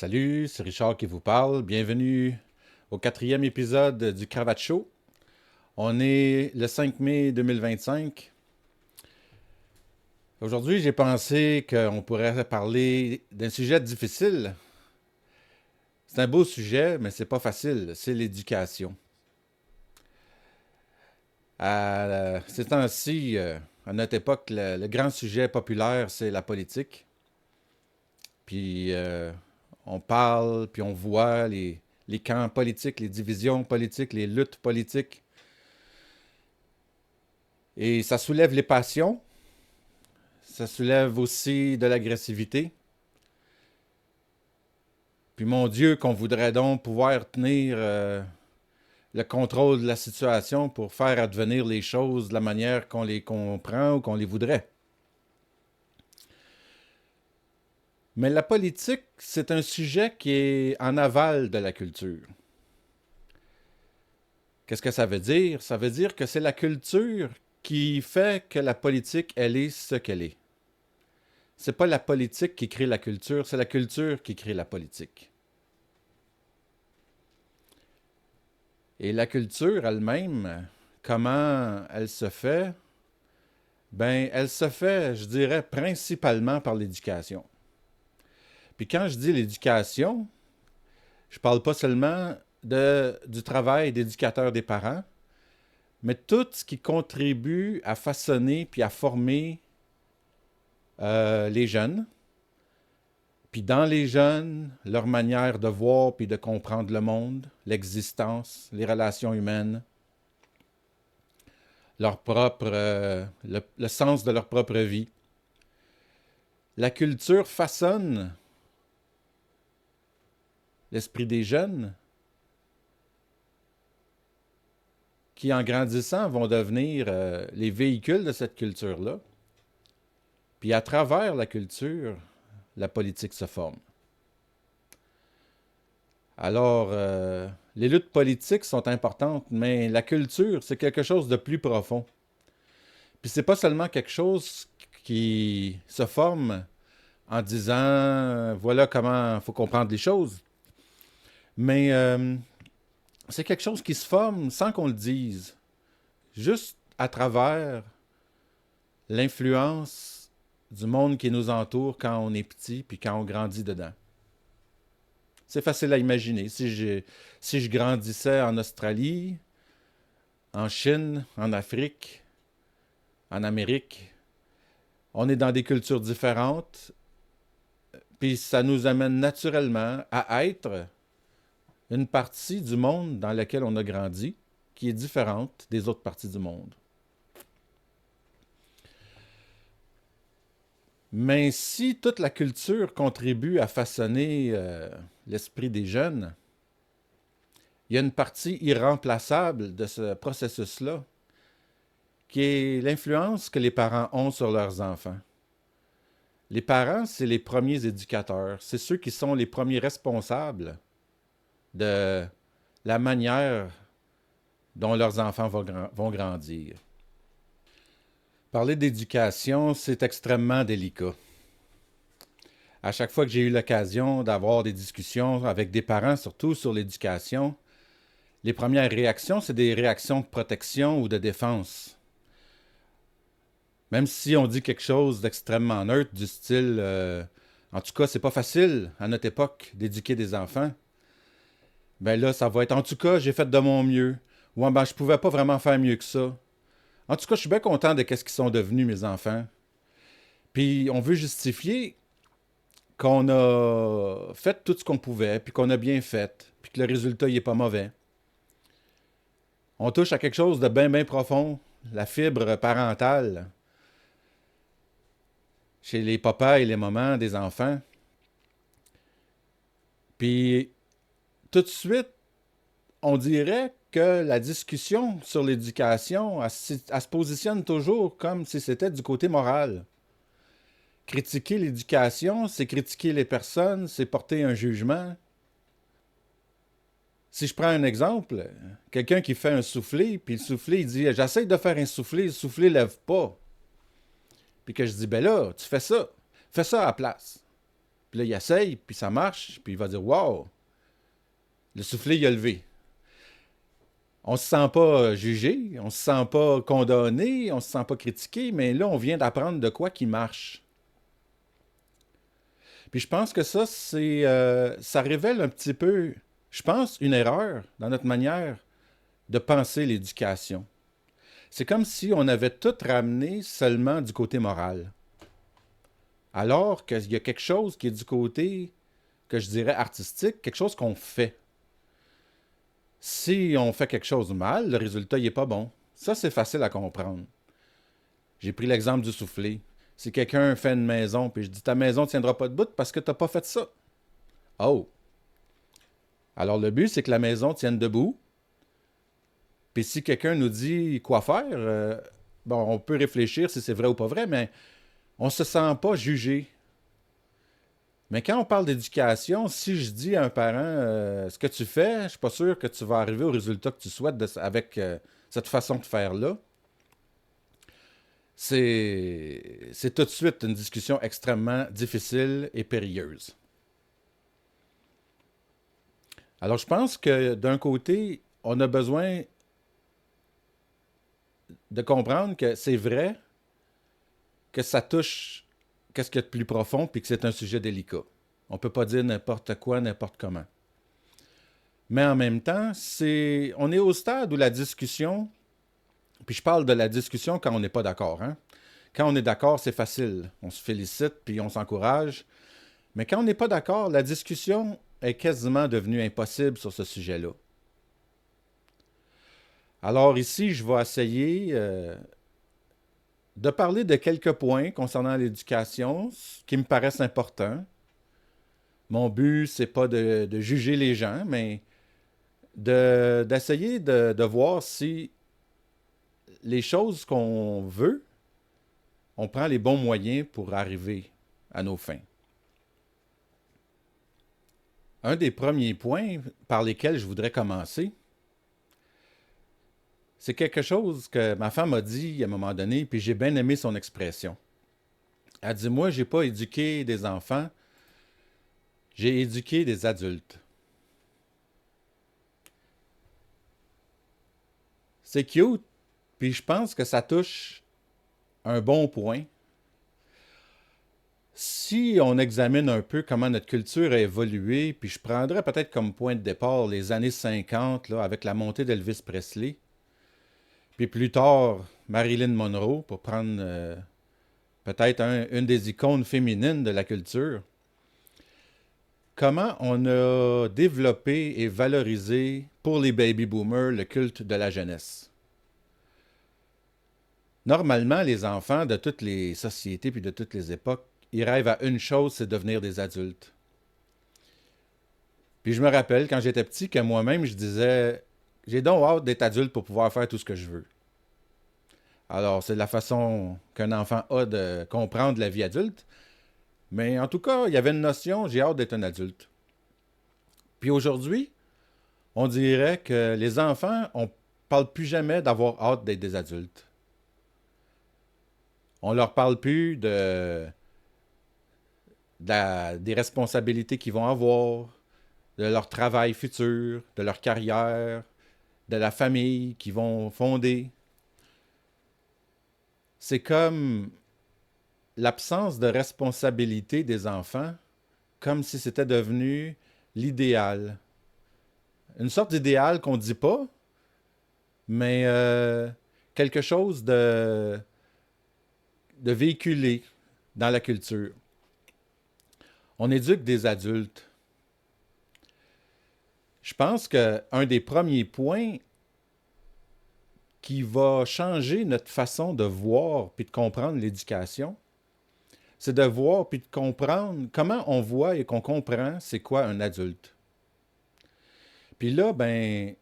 Salut, c'est Richard qui vous parle. Bienvenue au quatrième épisode du Cravate Show. On est le 5 mai 2025. Aujourd'hui, j'ai pensé qu'on pourrait parler d'un sujet difficile. C'est un beau sujet, mais c'est pas facile. C'est l'éducation. À ces temps-ci, à notre époque, le grand sujet populaire, c'est la politique. Puis on parle, puis on voit les camps politiques, les divisions politiques, les luttes politiques. Et ça soulève les passions, ça soulève aussi de l'agressivité. Puis mon Dieu, qu'on voudrait donc pouvoir tenir le contrôle de la situation pour faire advenir les choses de la manière qu'on les comprend ou qu'on les voudrait. Mais la politique, c'est un sujet qui est en aval de la culture. Qu'est-ce que ça veut dire? Ça veut dire que c'est la culture qui fait que la politique, elle est ce qu'elle est. C'est pas la politique qui crée la culture, c'est la culture qui crée la politique. Et la culture elle-même, comment elle se fait? Ben, elle se fait, je dirais, principalement par l'éducation. Puis quand je dis l'éducation, je parle pas seulement du travail d'éducateur des parents, mais tout ce qui contribue à façonner puis à former les jeunes, puis dans les jeunes, leur manière de voir puis de comprendre le monde, l'existence, les relations humaines, leur propre, le sens de leur propre vie. La culture façonne l'esprit des jeunes qui, en grandissant, vont devenir les véhicules de cette culture-là. Puis à travers la culture, la politique se forme. Alors, les luttes politiques sont importantes, mais la culture, c'est quelque chose de plus profond. Puis c'est pas seulement quelque chose qui se forme en disant voilà comment il faut comprendre les choses, mais c'est quelque chose qui se forme sans qu'on le dise, juste à travers l'influence du monde qui nous entoure quand on est petit puis quand on grandit dedans. C'est facile à imaginer. Si je grandissais en Australie, en Chine, en Afrique, en Amérique, on est dans des cultures différentes, puis ça nous amène naturellement à être une partie du monde dans laquelle on a grandi qui est différente des autres parties du monde. Mais si toute la culture contribue à façonner l'esprit des jeunes, il y a une partie irremplaçable de ce processus-là qui est l'influence que les parents ont sur leurs enfants. Les parents, c'est les premiers éducateurs, c'est ceux qui sont les premiers responsables de la manière dont leurs enfants vont grandir. Parler d'éducation, c'est extrêmement délicat. À chaque fois que j'ai eu l'occasion d'avoir des discussions avec des parents, surtout sur l'éducation, les premières réactions, c'est des réactions de protection ou de défense. Même si on dit quelque chose d'extrêmement neutre, du style en tout cas, c'est pas facile à notre époque d'éduquer des enfants. Ben là, ça va être en tout cas, j'ai fait de mon mieux. Ou ben, je pouvais pas vraiment faire mieux que ça. En tout cas, je suis bien content de ce qu'ils sont devenus, mes enfants. Puis on veut justifier qu'on a fait tout ce qu'on pouvait, puis qu'on a bien fait, puis que le résultat, il est pas mauvais. On touche à quelque chose de bien, bien profond, la fibre parentale, chez les papas et les mamans des enfants. Puis tout de suite, on dirait que la discussion sur l'éducation, elle se positionne toujours comme si c'était du côté moral. Critiquer l'éducation, c'est critiquer les personnes, c'est porter un jugement. Si je prends un exemple, quelqu'un qui fait un soufflé, puis le soufflé, il dit « J'essaie de faire un soufflé, le soufflé ne lève pas. » Puis que je dis « Ben là, tu fais ça. Fais ça à la place. » Puis là, il essaye, puis ça marche, puis il va dire « Wow! » Le soufflet, il a levé. On se sent pas jugé, on se sent pas condamné, on se sent pas critiqué, mais là, on vient d'apprendre de quoi qui marche. Puis je pense que ça révèle un petit peu, je pense, une erreur dans notre manière de penser l'éducation. C'est comme si on avait tout ramené seulement du côté moral. Alors qu'il y a quelque chose qui est du côté, que je dirais artistique, quelque chose qu'on fait. Si on fait quelque chose de mal, le résultat n'est pas bon. Ça, c'est facile à comprendre. J'ai pris l'exemple du soufflé. Si quelqu'un fait une maison, puis je dis ta maison ne tiendra pas debout parce que tu n'as pas fait ça. Oh! Alors le but, c'est que la maison tienne debout. Puis si quelqu'un nous dit quoi faire, bon, on peut réfléchir si c'est vrai ou pas vrai, mais on ne se sent pas jugé. Mais quand on parle d'éducation, si je dis à un parent ce que tu fais, je ne suis pas sûr que tu vas arriver au résultat que tu souhaites avec cette façon de faire-là. C'est tout de suite une discussion extrêmement difficile et périlleuse. Alors je pense que d'un côté, on a besoin de comprendre que c'est vrai que ça touche qu'est-ce qu'il y a de plus profond puis que c'est un sujet délicat. On ne peut pas dire n'importe quoi, n'importe comment. Mais en même temps, on est au stade où la discussion, puis je parle de la discussion quand on n'est pas d'accord. Hein? Quand on est d'accord, c'est facile. On se félicite puis on s'encourage. Mais quand on n'est pas d'accord, la discussion est quasiment devenue impossible sur ce sujet-là. Alors ici, je vais essayer de parler de quelques points concernant l'éducation qui me paraissent importants. Mon but, c'est pas de juger les gens, mais d'essayer de voir si les choses qu'on veut, on prend les bons moyens pour arriver à nos fins. Un des premiers points par lesquels je voudrais commencer, c'est quelque chose que ma femme a dit à un moment donné, puis j'ai bien aimé son expression. Elle dit, moi, j'ai pas éduqué des enfants, j'ai éduqué des adultes. C'est cute, puis je pense que ça touche un bon point. Si on examine un peu comment notre culture a évolué, puis je prendrais peut-être comme point de départ les années 50, là, avec la montée d'Elvis Presley, puis plus tard Marilyn Monroe, pour prendre peut-être une des icônes féminines de la culture, comment on a développé et valorisé pour les baby boomers le culte de la jeunesse. Normalement, les enfants de toutes les sociétés puis de toutes les époques, ils rêvent à une chose, c'est devenir des adultes. Puis je me rappelle, quand j'étais petit, que moi-même, je disais, j'ai donc hâte d'être adulte pour pouvoir faire tout ce que je veux. Alors, c'est la façon qu'un enfant a de comprendre la vie adulte. Mais en tout cas, il y avait une notion, j'ai hâte d'être un adulte. Puis aujourd'hui, on dirait que les enfants, on parle plus jamais d'avoir hâte d'être des adultes. On leur parle plus des responsabilités qu'ils vont avoir, de leur travail futur, de leur carrière, de la famille qu'ils vont fonder. C'est comme l'absence de responsabilité des enfants, comme si c'était devenu l'idéal. Une sorte d'idéal qu'on ne dit pas, mais quelque chose de véhiculé dans la culture. On éduque des adultes. Je pense qu'un des premiers points qui va changer notre façon de voir puis de comprendre l'éducation, c'est de voir puis de comprendre comment on voit et qu'on comprend c'est quoi un adulte. Puis là, ben,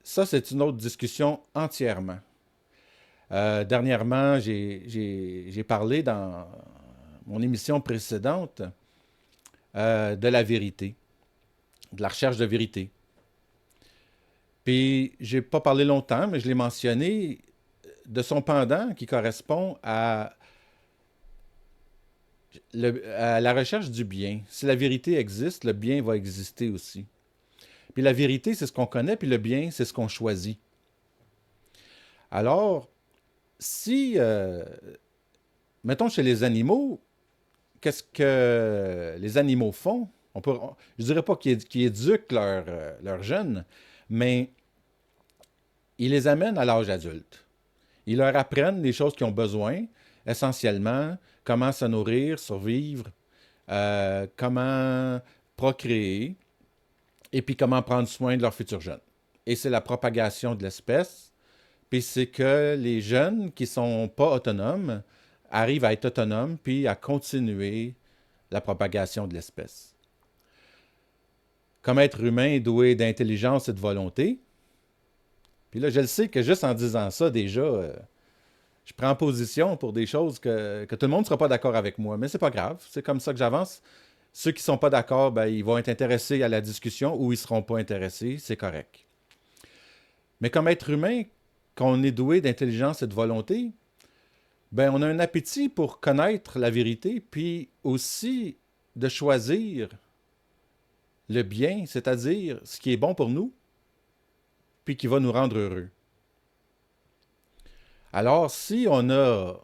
ça, c'est une autre discussion entièrement. Dernièrement, j'ai parlé dans mon émission précédente de la vérité, de la recherche de vérité. Puis, j'ai pas parlé longtemps, mais je l'ai mentionné de son pendant qui correspond à À la recherche du bien. Si la vérité existe, le bien va exister aussi. Puis la vérité, c'est ce qu'on connaît, puis le bien, c'est ce qu'on choisit. Alors, si, mettons chez les animaux, qu'est-ce que les animaux font? Je dirais pas qu'ils éduquent leurs jeunes, mais ils les amènent à l'âge adulte. Ils leur apprennent les choses qu'ils ont besoin, essentiellement, comment se nourrir, survivre, comment procréer, et puis comment prendre soin de leurs futurs jeunes. Et c'est la propagation de l'espèce, puis c'est que les jeunes qui sont pas autonomes arrivent à être autonomes, puis à continuer la propagation de l'espèce. Comme être humain doué d'intelligence et de volonté, puis là, je le sais que juste en disant ça, déjà, je prends position pour des choses que tout le monde ne sera pas d'accord avec moi, mais c'est pas grave, c'est comme ça que j'avance. Ceux qui ne sont pas d'accord, ben, ils vont être intéressés à la discussion ou ils ne seront pas intéressés, c'est correct. Mais comme être humain, quand on est doué d'intelligence et de volonté, ben, on a un appétit pour connaître la vérité, puis aussi de choisir le bien, c'est-à-dire ce qui est bon pour nous, puis qui va nous rendre heureux. Alors, si on a...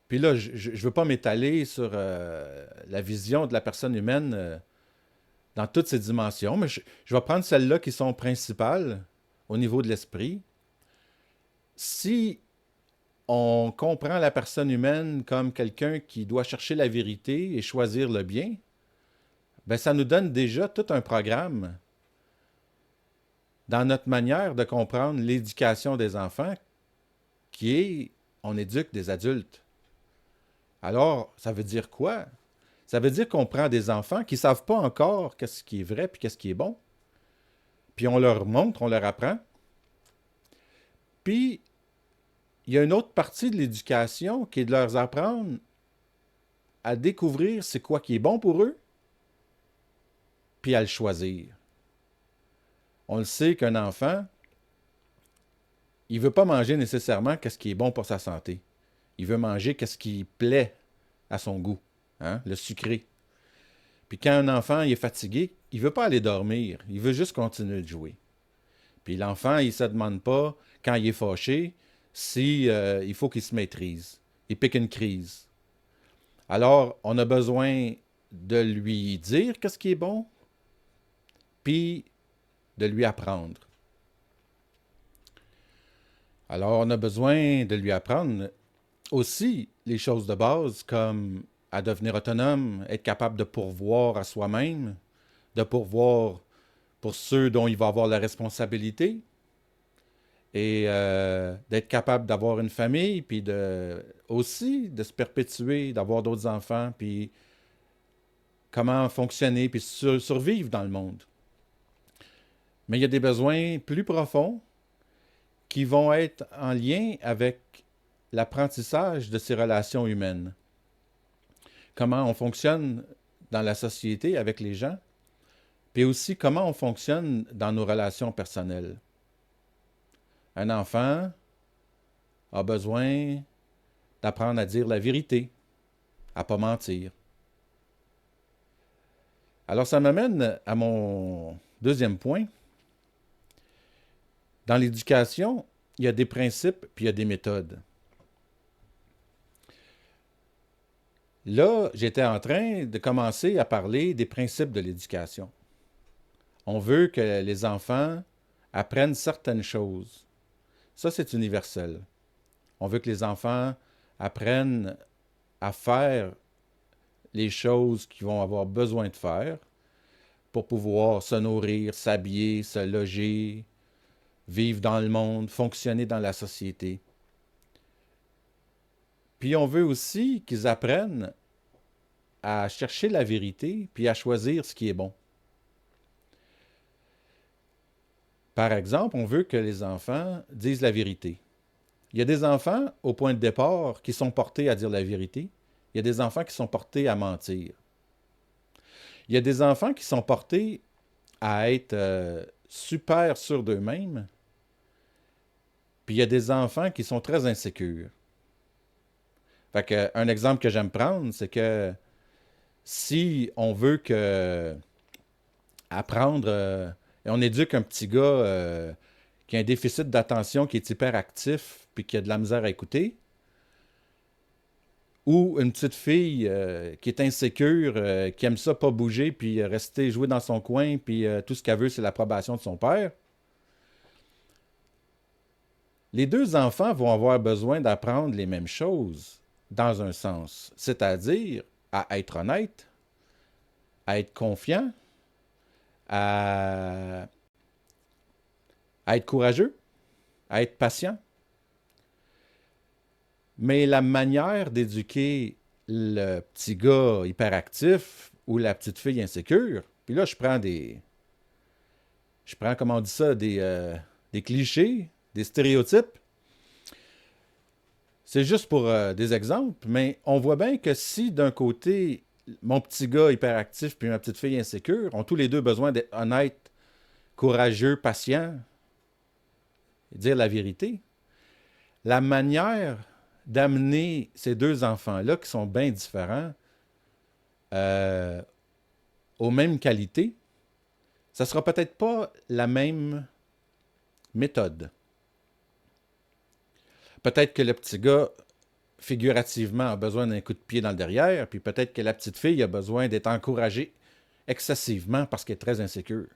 Puis là, je ne veux pas m'étaler sur la vision de la personne humaine dans toutes ses dimensions, mais je vais prendre celles-là qui sont principales au niveau de l'esprit. Si on comprend la personne humaine comme quelqu'un qui doit chercher la vérité et choisir le bien, ben ça nous donne déjà tout un programme dans notre manière de comprendre l'éducation des enfants qui est on éduque des adultes. Alors, ça veut dire quoi? Ça veut dire qu'on prend des enfants qui ne savent pas encore qu'est-ce qui est vrai puis qu'est-ce qui est bon. Puis on leur montre, on leur apprend. Puis, il y a une autre partie de l'éducation qui est de leur apprendre à découvrir c'est quoi qui est bon pour eux, puis à le choisir. On le sait qu'un enfant, il ne veut pas manger nécessairement qu'est-ce qui est bon pour sa santé. Il veut manger qu'est-ce qui plaît à son goût, hein? Le sucré. Puis quand un enfant il est fatigué, il ne veut pas aller dormir, il veut juste continuer de jouer. Puis l'enfant, il ne se demande pas, quand il est fâché, si, il faut qu'il se maîtrise. Il pique une crise. Alors, on a besoin de lui dire qu'est-ce qui est bon, puis de lui apprendre. Alors, on a besoin de lui apprendre aussi les choses de base, comme à devenir autonome, être capable de pourvoir à soi-même, de pourvoir pour ceux dont il va avoir la responsabilité, et d'être capable d'avoir une famille, puis aussi de se perpétuer, d'avoir d'autres enfants, puis comment fonctionner, puis survivre dans le monde. Mais il y a des besoins plus profonds qui vont être en lien avec l'apprentissage de ces relations humaines. Comment on fonctionne dans la société avec les gens, puis aussi comment on fonctionne dans nos relations personnelles. Un enfant a besoin d'apprendre à dire la vérité, à ne pas mentir. Alors ça m'amène à mon deuxième point. Dans l'éducation, il y a des principes puis il y a des méthodes. Là, j'étais en train de commencer à parler des principes de l'éducation. On veut que les enfants apprennent certaines choses. Ça, c'est universel. On veut que les enfants apprennent à faire les choses qu'ils vont avoir besoin de faire pour pouvoir se nourrir, s'habiller, se loger, vivre dans le monde, fonctionner dans la société. Puis on veut aussi qu'ils apprennent à chercher la vérité puis à choisir ce qui est bon. Par exemple, on veut que les enfants disent la vérité. Il y a des enfants, au point de départ, qui sont portés à dire la vérité. Il y a des enfants qui sont portés à mentir. Il y a des enfants qui sont portés à être super sûrs d'eux-mêmes. Puis il y a des enfants qui sont très insécures. Fait que, un exemple que j'aime prendre, c'est que Si on veut apprendre, et on éduque un petit gars qui a un déficit d'attention, qui est hyperactif, puis qui a de la misère à écouter, ou une petite fille qui est insécure, qui aime ça pas bouger, puis rester jouer dans son coin, puis tout ce qu'elle veut, c'est l'approbation de son père. Les deux enfants vont avoir besoin d'apprendre les mêmes choses, dans un sens, c'est-à-dire à être honnête, à être confiant, à, à être courageux, à être patient. Mais la manière d'éduquer le petit gars hyperactif ou la petite fille insécure, puis là, je prends, comment on dit ça, des clichés, des stéréotypes. C'est juste pour des exemples, mais on voit bien que si d'un côté, mon petit gars hyperactif puis ma petite fille insécure ont tous les deux besoin d'être honnêtes, courageux, patients, et dire la vérité, la manière d'amener ces deux enfants-là, qui sont bien différents, euh, aux mêmes qualités, ça ne sera peut-être pas la même méthode. Peut-être que le petit gars, figurativement, a besoin d'un coup de pied dans le derrière, puis peut-être que la petite fille a besoin d'être encouragée excessivement parce qu'elle est très insécure.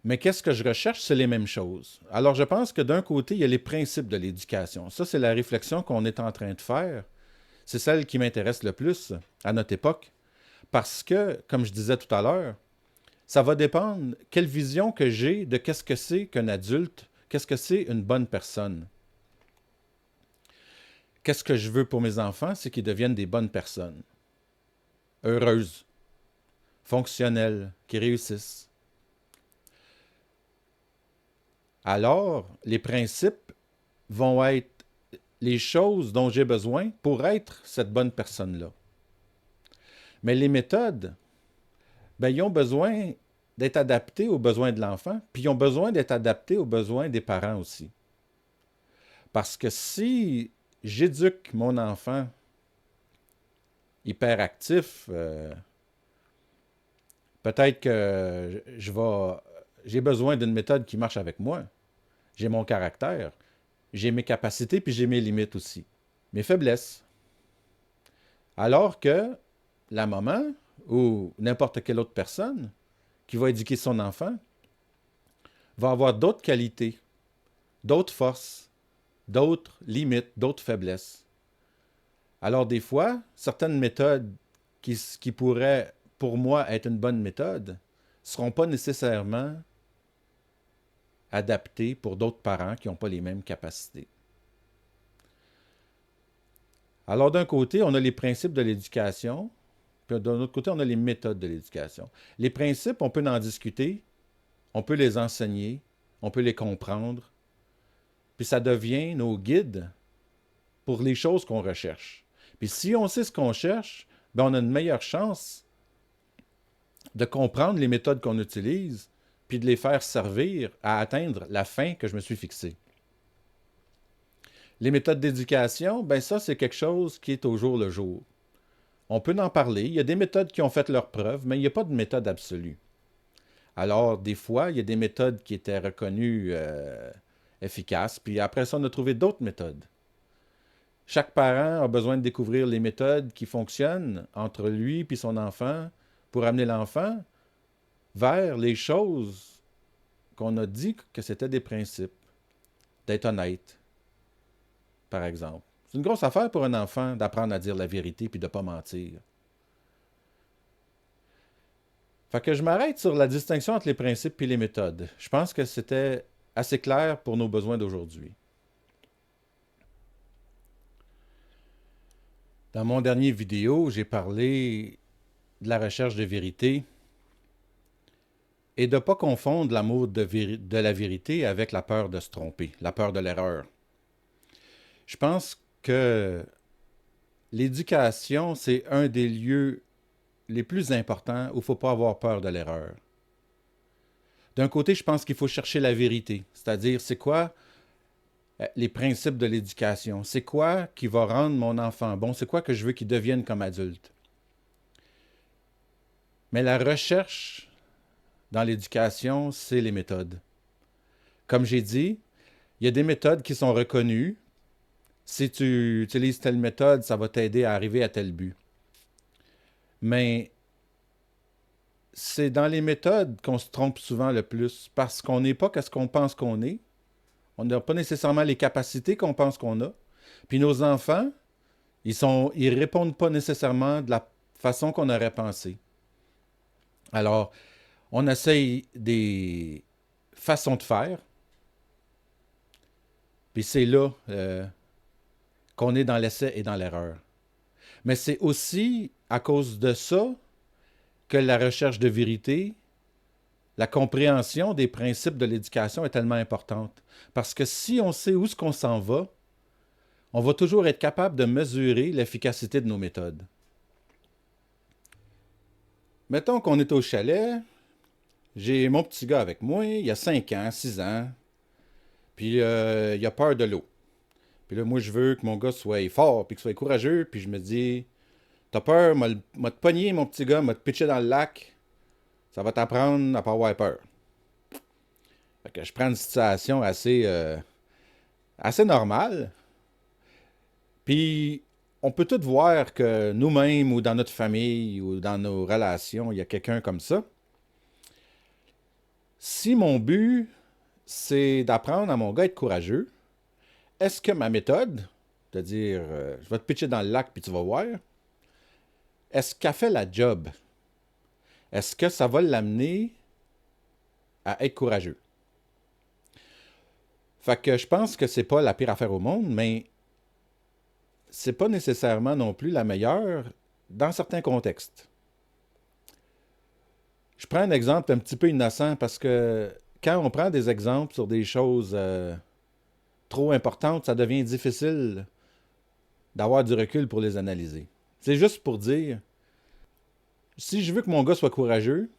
Mais qu'est-ce que je recherche? C'est les mêmes choses. Alors, je pense que d'un côté, il y a les principes de l'éducation. Ça, c'est la réflexion qu'on est en train de faire. C'est celle qui m'intéresse le plus à notre époque. Parce que, comme je disais tout à l'heure, ça va dépendre quelle vision que j'ai de qu'est-ce que c'est qu'un adulte, qu'est-ce que c'est une bonne personne. Qu'est-ce que je veux pour mes enfants? C'est qu'ils deviennent des bonnes personnes. Heureuses, fonctionnelles, qui réussissent. Alors, les principes vont être les choses dont j'ai besoin pour être cette bonne personne-là. Mais les méthodes, ben, ils ont besoin d'être adaptés aux besoins de l'enfant, puis ils ont besoin d'être adaptés aux besoins des parents aussi. Parce que si j'éduque mon enfant hyperactif, peut-être que j'ai besoin d'une méthode qui marche avec moi. J'ai mon caractère, j'ai mes capacités, puis j'ai mes limites aussi, mes faiblesses. Alors que la maman ou n'importe quelle autre personne qui va éduquer son enfant va avoir d'autres qualités, d'autres forces, d'autres limites, d'autres faiblesses. Alors des fois, certaines méthodes qui pourraient, pour moi, être une bonne méthode, ne seront pas nécessairement adaptées pour d'autres parents qui n'ont pas les mêmes capacités. Alors d'un côté, on a les principes de l'éducation, puis d'un autre côté, on a les méthodes de l'éducation. Les principes, on peut en discuter, on peut les enseigner, on peut les comprendre, puis ça devient nos guides pour les choses qu'on recherche. Puis si on sait ce qu'on cherche, ben on a une meilleure chance de comprendre les méthodes qu'on utilise, puis de les faire servir à atteindre la fin que je me suis fixée. Les méthodes d'éducation, ben ça, c'est quelque chose qui est au jour le jour. On peut en parler, il y a des méthodes qui ont fait leurs preuves, mais il n'y a pas de méthode absolue. Alors, des fois, il y a des méthodes qui étaient reconnues efficaces, puis après ça, on a trouvé d'autres méthodes. Chaque parent a besoin de découvrir les méthodes qui fonctionnent entre lui et son enfant pour amener l'enfant vers les choses qu'on a dit que c'était des principes. D'être honnête, par exemple. C'est une grosse affaire pour un enfant d'apprendre à dire la vérité puis de ne pas mentir. Fait que je m'arrête sur la distinction entre les principes et les méthodes. Je pense que c'était assez clair pour nos besoins d'aujourd'hui. Dans mon dernier vidéo, j'ai parlé de la recherche de vérité et de ne pas confondre l'amour de la vérité avec la peur de se tromper, la peur de l'erreur. Je pense que l'éducation, c'est un des lieux les plus importants où il ne faut pas avoir peur de l'erreur. D'un côté, je pense qu'il faut chercher la vérité, c'est-à-dire c'est quoi les principes de l'éducation, c'est quoi qui va rendre mon enfant bon, c'est quoi que je veux qu'il devienne comme adulte. Mais la recherche dans l'éducation, c'est les méthodes. Comme j'ai dit, il y a des méthodes qui sont reconnues. Si tu utilises telle méthode, ça va t'aider à arriver à tel but. Mais c'est dans les méthodes qu'on se trompe souvent le plus parce qu'on n'est pas qu'est-ce qu'on pense qu'on est. On n'a pas nécessairement les capacités qu'on pense qu'on a. Puis nos enfants, ils répondent pas nécessairement de la façon qu'on aurait pensé. Alors, on essaye des façons de faire, puis c'est là qu'on est dans l'essai et dans l'erreur. Mais c'est aussi à cause de ça que la recherche de vérité, la compréhension des principes de l'éducation est tellement importante. Parce que si on sait où est-ce qu'on s'en va, on va toujours être capable de mesurer l'efficacité de nos méthodes. Mettons qu'on est au chalet, j'ai mon petit gars avec moi, il a 5 ans, 6 ans, puis il a peur de l'eau. Puis là, moi, je veux que mon gars soit fort, puis qu'il soit courageux, puis je me dis, t'as peur, m'a te pogné, mon petit gars, m'a te pitché dans le lac, ça va t'apprendre à pas avoir peur. Fait que je prends une situation assez normale, puis on peut tous voir que nous-mêmes, ou dans notre famille, ou dans nos relations, il y a quelqu'un comme ça. Si mon but, c'est d'apprendre à mon gars à être courageux, est-ce que ma méthode, c'est-à-dire je vais te pitcher dans le lac puis tu vas voir, est-ce qu'elle fait la job? Est-ce que ça va l'amener à être courageux? Fait que je pense que c'est pas la pire affaire au monde, mais c'est pas nécessairement non plus la meilleure dans certains contextes. Je prends un exemple un petit peu innocent parce que quand on prend des exemples sur des choses trop importantes, ça devient difficile d'avoir du recul pour les analyser. C'est juste pour dire, si je veux que mon gars soit courageux,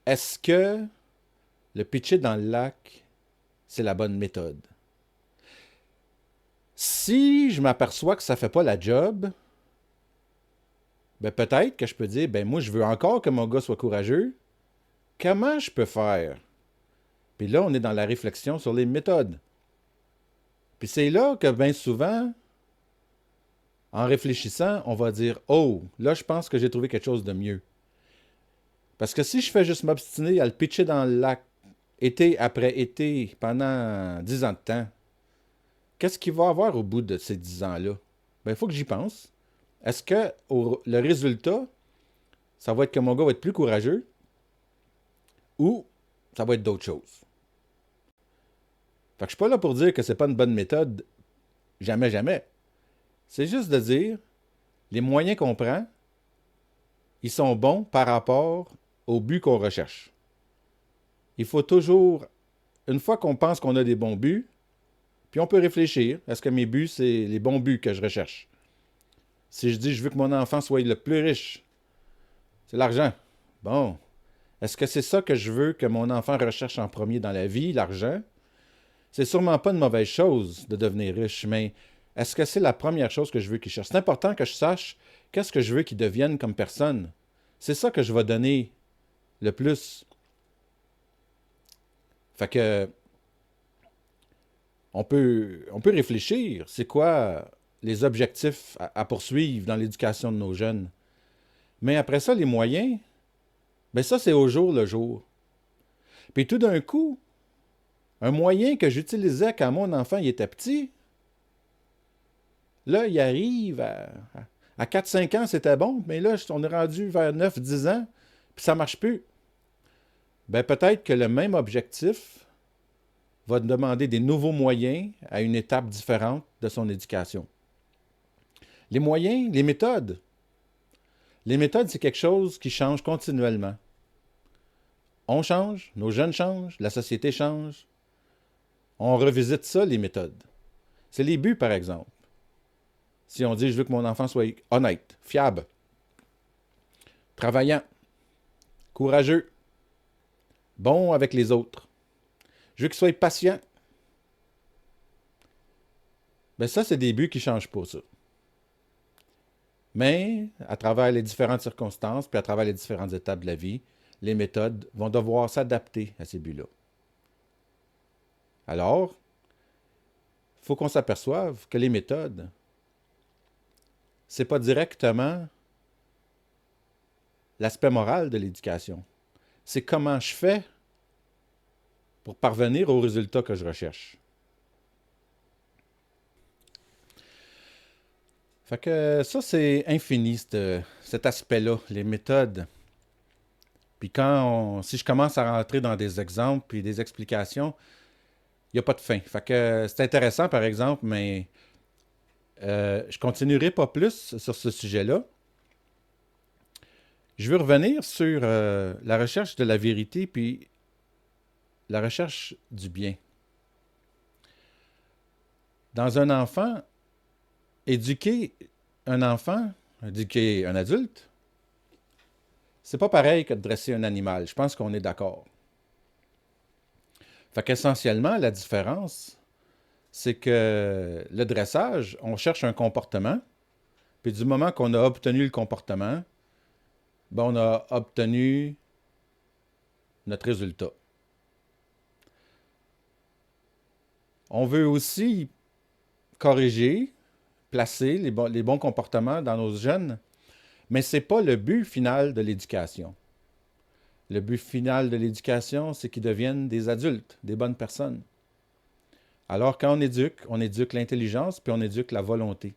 est-ce que le pitcher dans le lac, c'est la bonne méthode? Si je m'aperçois que ça ne fait pas la job, ben peut-être que je peux dire, ben moi je veux encore que mon gars soit courageux. Comment je peux faire? Puis là, on est dans la réflexion sur les méthodes. Puis c'est là que bien souvent, en réfléchissant, on va dire, oh, là je pense que j'ai trouvé quelque chose de mieux. Parce que si je fais juste m'obstiner à le pitcher dans le lac, été après été, pendant 10 ans de temps, qu'est-ce qu'il va avoir au bout de ces 10 ans-là? Ben, il faut que j'y pense. Est-ce que le résultat, ça va être que mon gars va être plus courageux ou ça va être d'autres choses? Fait que je suis pas là pour dire que c'est pas une bonne méthode, jamais, jamais. C'est juste de dire, les moyens qu'on prend, ils sont bons par rapport au but qu'on recherche. Il faut toujours, une fois qu'on pense qu'on a des bons buts, puis on peut réfléchir, est-ce que mes buts, c'est les bons buts que je recherche? Si je dis, je veux que mon enfant soit le plus riche, c'est l'argent. Bon, est-ce que c'est ça que je veux que mon enfant recherche en premier dans la vie, l'argent? C'est sûrement pas une mauvaise chose de devenir riche, mais est-ce que c'est la première chose que je veux qu'il cherche? C'est important que je sache qu'est-ce que je veux qu'il devienne comme personne. C'est ça que je vais donner le plus. Fait que on peut réfléchir. C'est quoi les objectifs à poursuivre dans l'éducation de nos jeunes? Mais après ça, les moyens, ben ça, c'est au jour le jour. Puis tout d'un coup, un moyen que j'utilisais quand mon enfant il était petit, là, il arrive à 4-5 ans, c'était bon, mais là, on est rendu vers 9-10 ans, puis ça ne marche plus. Ben peut-être que le même objectif va demander des nouveaux moyens à une étape différente de son éducation. Les moyens, les méthodes. Les méthodes, c'est quelque chose qui change continuellement. On change, nos jeunes changent, la société change. On revisite ça, les méthodes. C'est les buts, par exemple. Si on dit, je veux que mon enfant soit honnête, fiable, travaillant, courageux, bon avec les autres. Je veux qu'il soit patient. Ben ça, c'est des buts qui ne changent pas, ça. Mais à travers les différentes circonstances, puis à travers les différentes étapes de la vie, les méthodes vont devoir s'adapter à ces buts-là. Alors, il faut qu'on s'aperçoive que les méthodes, c'est pas directement l'aspect moral de l'éducation. C'est comment je fais pour parvenir au résultat que je recherche. Fait que ça, c'est infini, cet aspect-là, les méthodes. Puis si je commence à rentrer dans des exemples puis des explications, il n'y a pas de fin. Fait que c'est intéressant, par exemple, mais je continuerai pas plus sur ce sujet-là. Je veux revenir sur la recherche de la vérité puis la recherche du bien. Dans un enfant, éduquer un enfant, éduquer un adulte, c'est pas pareil que de dresser un animal. Je pense qu'on est d'accord. Fait qu'essentiellement, la différence, c'est que le dressage, on cherche un comportement, puis du moment qu'on a obtenu le comportement, ben on a obtenu notre résultat. On veut aussi corriger, placer les bons comportements dans nos jeunes, mais ce n'est pas le but final de l'éducation. Le but final de l'éducation, c'est qu'ils deviennent des adultes, des bonnes personnes. Alors quand on éduque l'intelligence, puis on éduque la volonté.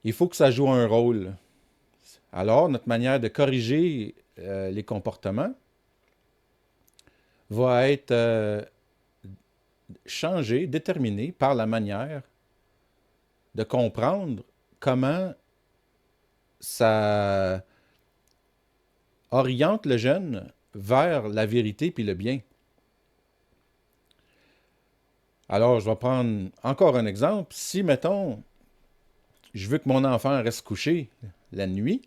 Il faut que ça joue un rôle. Alors, notre manière de corriger les comportements va être changée, déterminée par la manière de comprendre comment ça oriente le jeune vers la vérité puis le bien. Alors, je vais prendre encore un exemple. Si, mettons, je veux que mon enfant reste couché la nuit,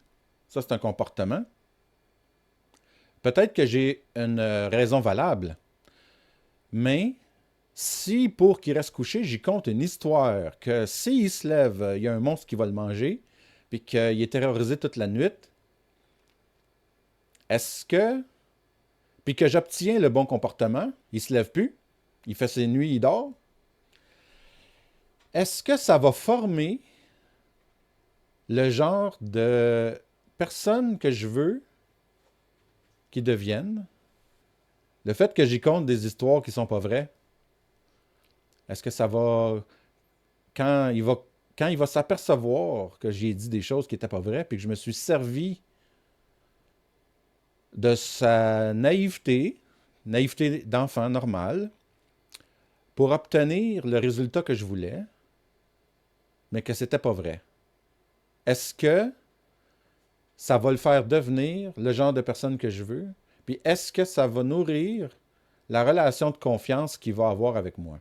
ça c'est un comportement, peut-être que j'ai une raison valable, mais si pour qu'il reste couché, j'y compte une histoire que s'il se lève, il y a un monstre qui va le manger, puis qu'il est terrorisé toute la nuit, est-ce que, puis que j'obtiens le bon comportement, il se lève plus, il fait ses nuits, il dort, est-ce que ça va former le genre de personne que je veux qu'ils deviennent? Le fait que j'y compte des histoires qui sont pas vraies, est-ce que ça va, quand il va, quand il va s'apercevoir que j'ai dit des choses qui n'étaient pas vraies, puis que je me suis servi de sa naïveté d'enfant normal, pour obtenir le résultat que je voulais, mais que c'était pas vrai. Est-ce que ça va le faire devenir le genre de personne que je veux? Puis est-ce que ça va nourrir la relation de confiance qu'il va avoir avec moi?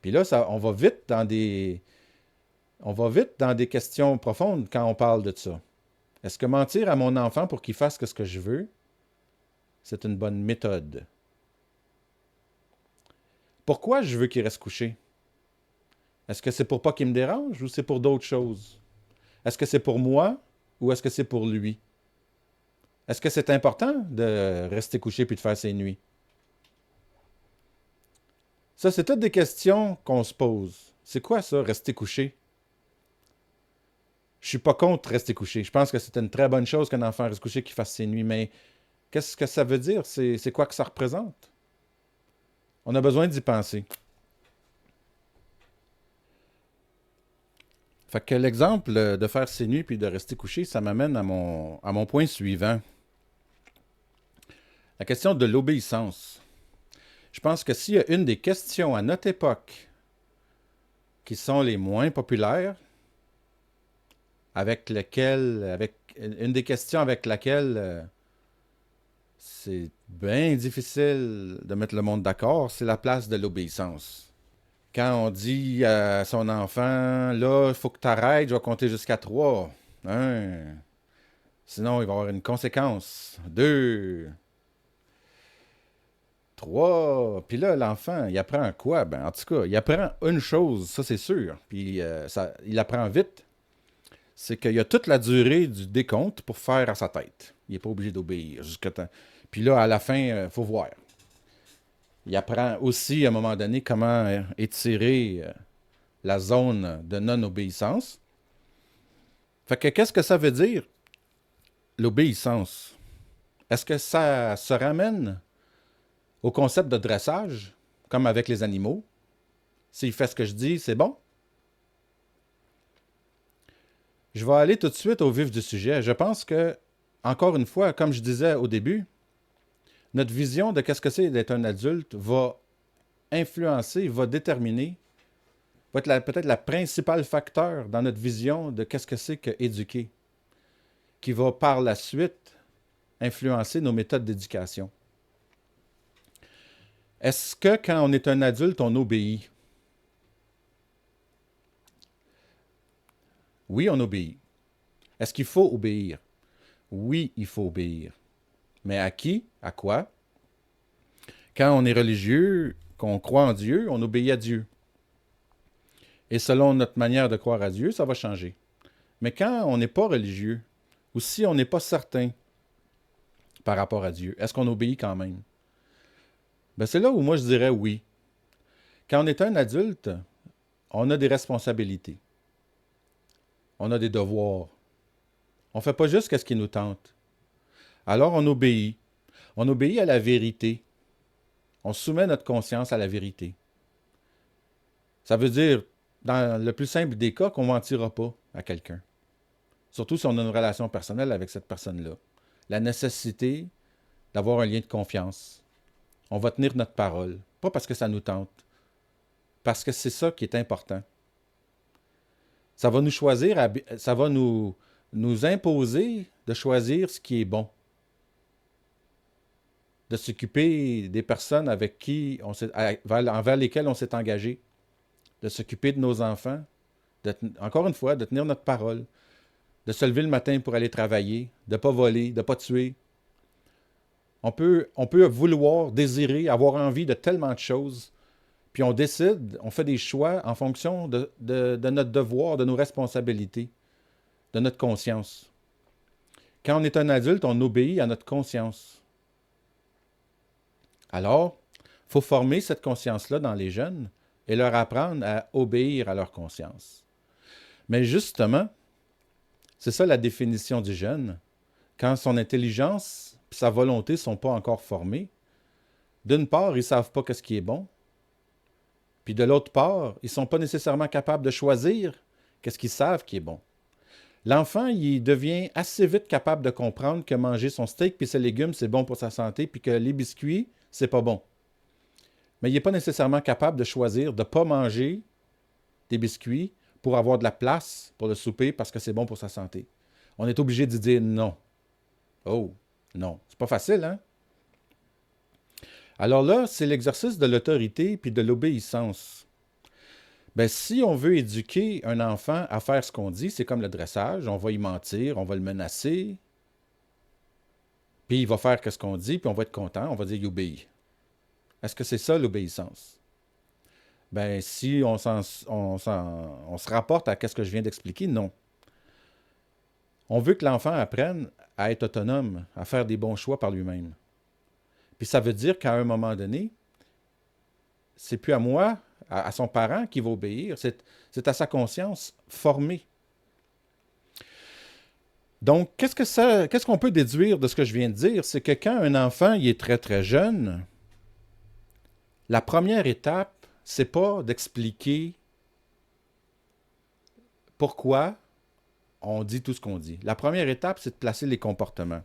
Puis là, on va vite dans des questions profondes quand on parle de ça. Est-ce que mentir à mon enfant pour qu'il fasse ce que je veux, c'est une bonne méthode? Pourquoi je veux qu'il reste couché? Est-ce que c'est pour pas qu'il me dérange ou c'est pour d'autres choses? Est-ce que c'est pour moi ou est-ce que c'est pour lui? Est-ce que c'est important de rester couché puis de faire ses nuits? Ça, c'est toutes des questions qu'on se pose. C'est quoi ça, rester couché? Je suis pas contre rester couché. Je pense que c'est une très bonne chose qu'un enfant reste couché qu'il fasse ses nuits, mais qu'est-ce que ça veut dire? C'est quoi que ça représente? On a besoin d'y penser. Fait que l'exemple de faire ses nuits puis de rester couché, ça m'amène à mon point suivant. La question de l'obéissance. Je pense que s'il y a une des questions à notre époque qui sont les moins populaires, avec une des questions avec laquelle c'est bien difficile de mettre le monde d'accord, c'est la place de l'obéissance. Quand on dit à son enfant, là, il faut que tu arrêtes, je vais compter jusqu'à 3. Un. Sinon, il va y avoir une conséquence. 2. 3. Puis là, l'enfant, il apprend quoi? Ben, en tout cas, il apprend une chose, ça c'est sûr. Puis il apprend vite. C'est qu'il y a toute la durée du décompte pour faire à sa tête. Il n'est pas obligé d'obéir jusqu'à temps. Puis là, à la fin, il faut voir. Il apprend aussi, à un moment donné, comment étirer la zone de non-obéissance. Fait que qu'est-ce que ça veut dire, l'obéissance? Est-ce que ça se ramène au concept de dressage, comme avec les animaux? S'il fait ce que je dis, c'est bon? Je vais aller tout de suite au vif du sujet. Je pense que, encore une fois, comme je disais au début, notre vision de qu'est-ce que c'est d'être un adulte va influencer, va déterminer, va être peut-être la principale facteur dans notre vision de qu'est-ce que c'est que éduquer, qui va par la suite influencer nos méthodes d'éducation. Est-ce que quand on est un adulte, on obéit? Oui, on obéit. Est-ce qu'il faut obéir? Oui, il faut obéir. Mais à qui? À quoi? Quand on est religieux, qu'on croit en Dieu, on obéit à Dieu. Et selon notre manière de croire à Dieu, ça va changer. Mais quand on n'est pas religieux, ou si on n'est pas certain par rapport à Dieu, est-ce qu'on obéit quand même? Ben, c'est là où moi je dirais oui. Quand on est un adulte, on a des responsabilités. On a des devoirs. On ne fait pas juste ce qui nous tente. Alors on obéit. On obéit à la vérité. On soumet notre conscience à la vérité. Ça veut dire, dans le plus simple des cas, qu'on ne mentira pas à quelqu'un. Surtout si on a une relation personnelle avec cette personne-là. La nécessité d'avoir un lien de confiance. On va tenir notre parole. Pas parce que ça nous tente. Parce que c'est ça qui est important. Ça va nous choisir, ça va nous imposer de choisir ce qui est bon. De s'occuper des personnes envers lesquelles on s'est engagé. De s'occuper de nos enfants. Encore une fois, de tenir notre parole. De se lever le matin pour aller travailler. De ne pas voler, de ne pas tuer. On peut vouloir, désirer, avoir envie de tellement de choses. Puis on décide, on fait des choix en fonction de notre devoir, de nos responsabilités, de notre conscience. Quand on est un adulte, on obéit à notre conscience. Alors, il faut former cette conscience-là dans les jeunes et leur apprendre à obéir à leur conscience. Mais justement, c'est ça la définition du jeune. Quand son intelligence et sa volonté ne sont pas encore formées, d'une part, ils ne savent pas ce qui est bon, puis de l'autre part, ils ne sont pas nécessairement capables de choisir qu'est-ce qu'ils savent qui est bon. L'enfant, il devient assez vite capable de comprendre que manger son steak puis ses légumes, c'est bon pour sa santé, puis que les biscuits, c'est pas bon. Mais il n'est pas nécessairement capable de choisir de ne pas manger des biscuits pour avoir de la place pour le souper parce que c'est bon pour sa santé. On est obligé de dire non. Oh, non. C'est pas facile, hein? Alors là, c'est l'exercice de l'autorité puis de l'obéissance. Ben, si on veut éduquer un enfant à faire ce qu'on dit, c'est comme le dressage, on va y mentir, on va le menacer, puis il va faire ce qu'on dit, puis on va être content, on va dire « il obéit ». Est-ce que c'est ça l'obéissance? Ben, si on se rapporte à ce que je viens d'expliquer, non. On veut que l'enfant apprenne à être autonome, à faire des bons choix par lui-même. Puis ça veut dire qu'à un moment donné, c'est plus à moi, à son parent qui va obéir, c'est à sa conscience formée. Donc, qu'est-ce qu'on peut déduire de ce que je viens de dire? C'est que quand un enfant il est très très jeune, la première étape, c'est pas d'expliquer pourquoi on dit tout ce qu'on dit. La première étape, c'est de placer les comportements.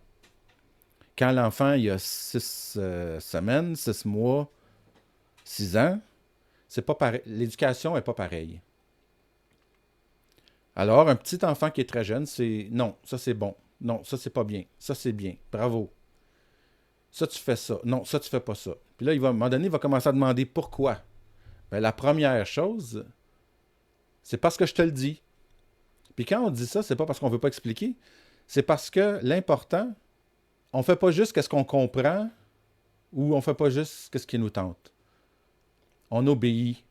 Quand l'enfant il a 6 semaines, 6 mois, 6 ans, c'est pas pareil. L'éducation n'est pas pareille. Alors, un petit enfant qui est très jeune, c'est non, ça c'est bon. Non, ça c'est pas bien. Ça c'est bien. Bravo. Ça tu fais ça. Non, ça tu fais pas ça. Puis là, à un moment donné, il va commencer à demander pourquoi. Bien, la première chose, c'est parce que je te le dis. Puis quand on dit ça, c'est pas parce qu'on veut pas expliquer. C'est parce que l'important, on fait pas juste ce qu'on comprend ou on ne fait pas juste ce qui nous tente. On obéit.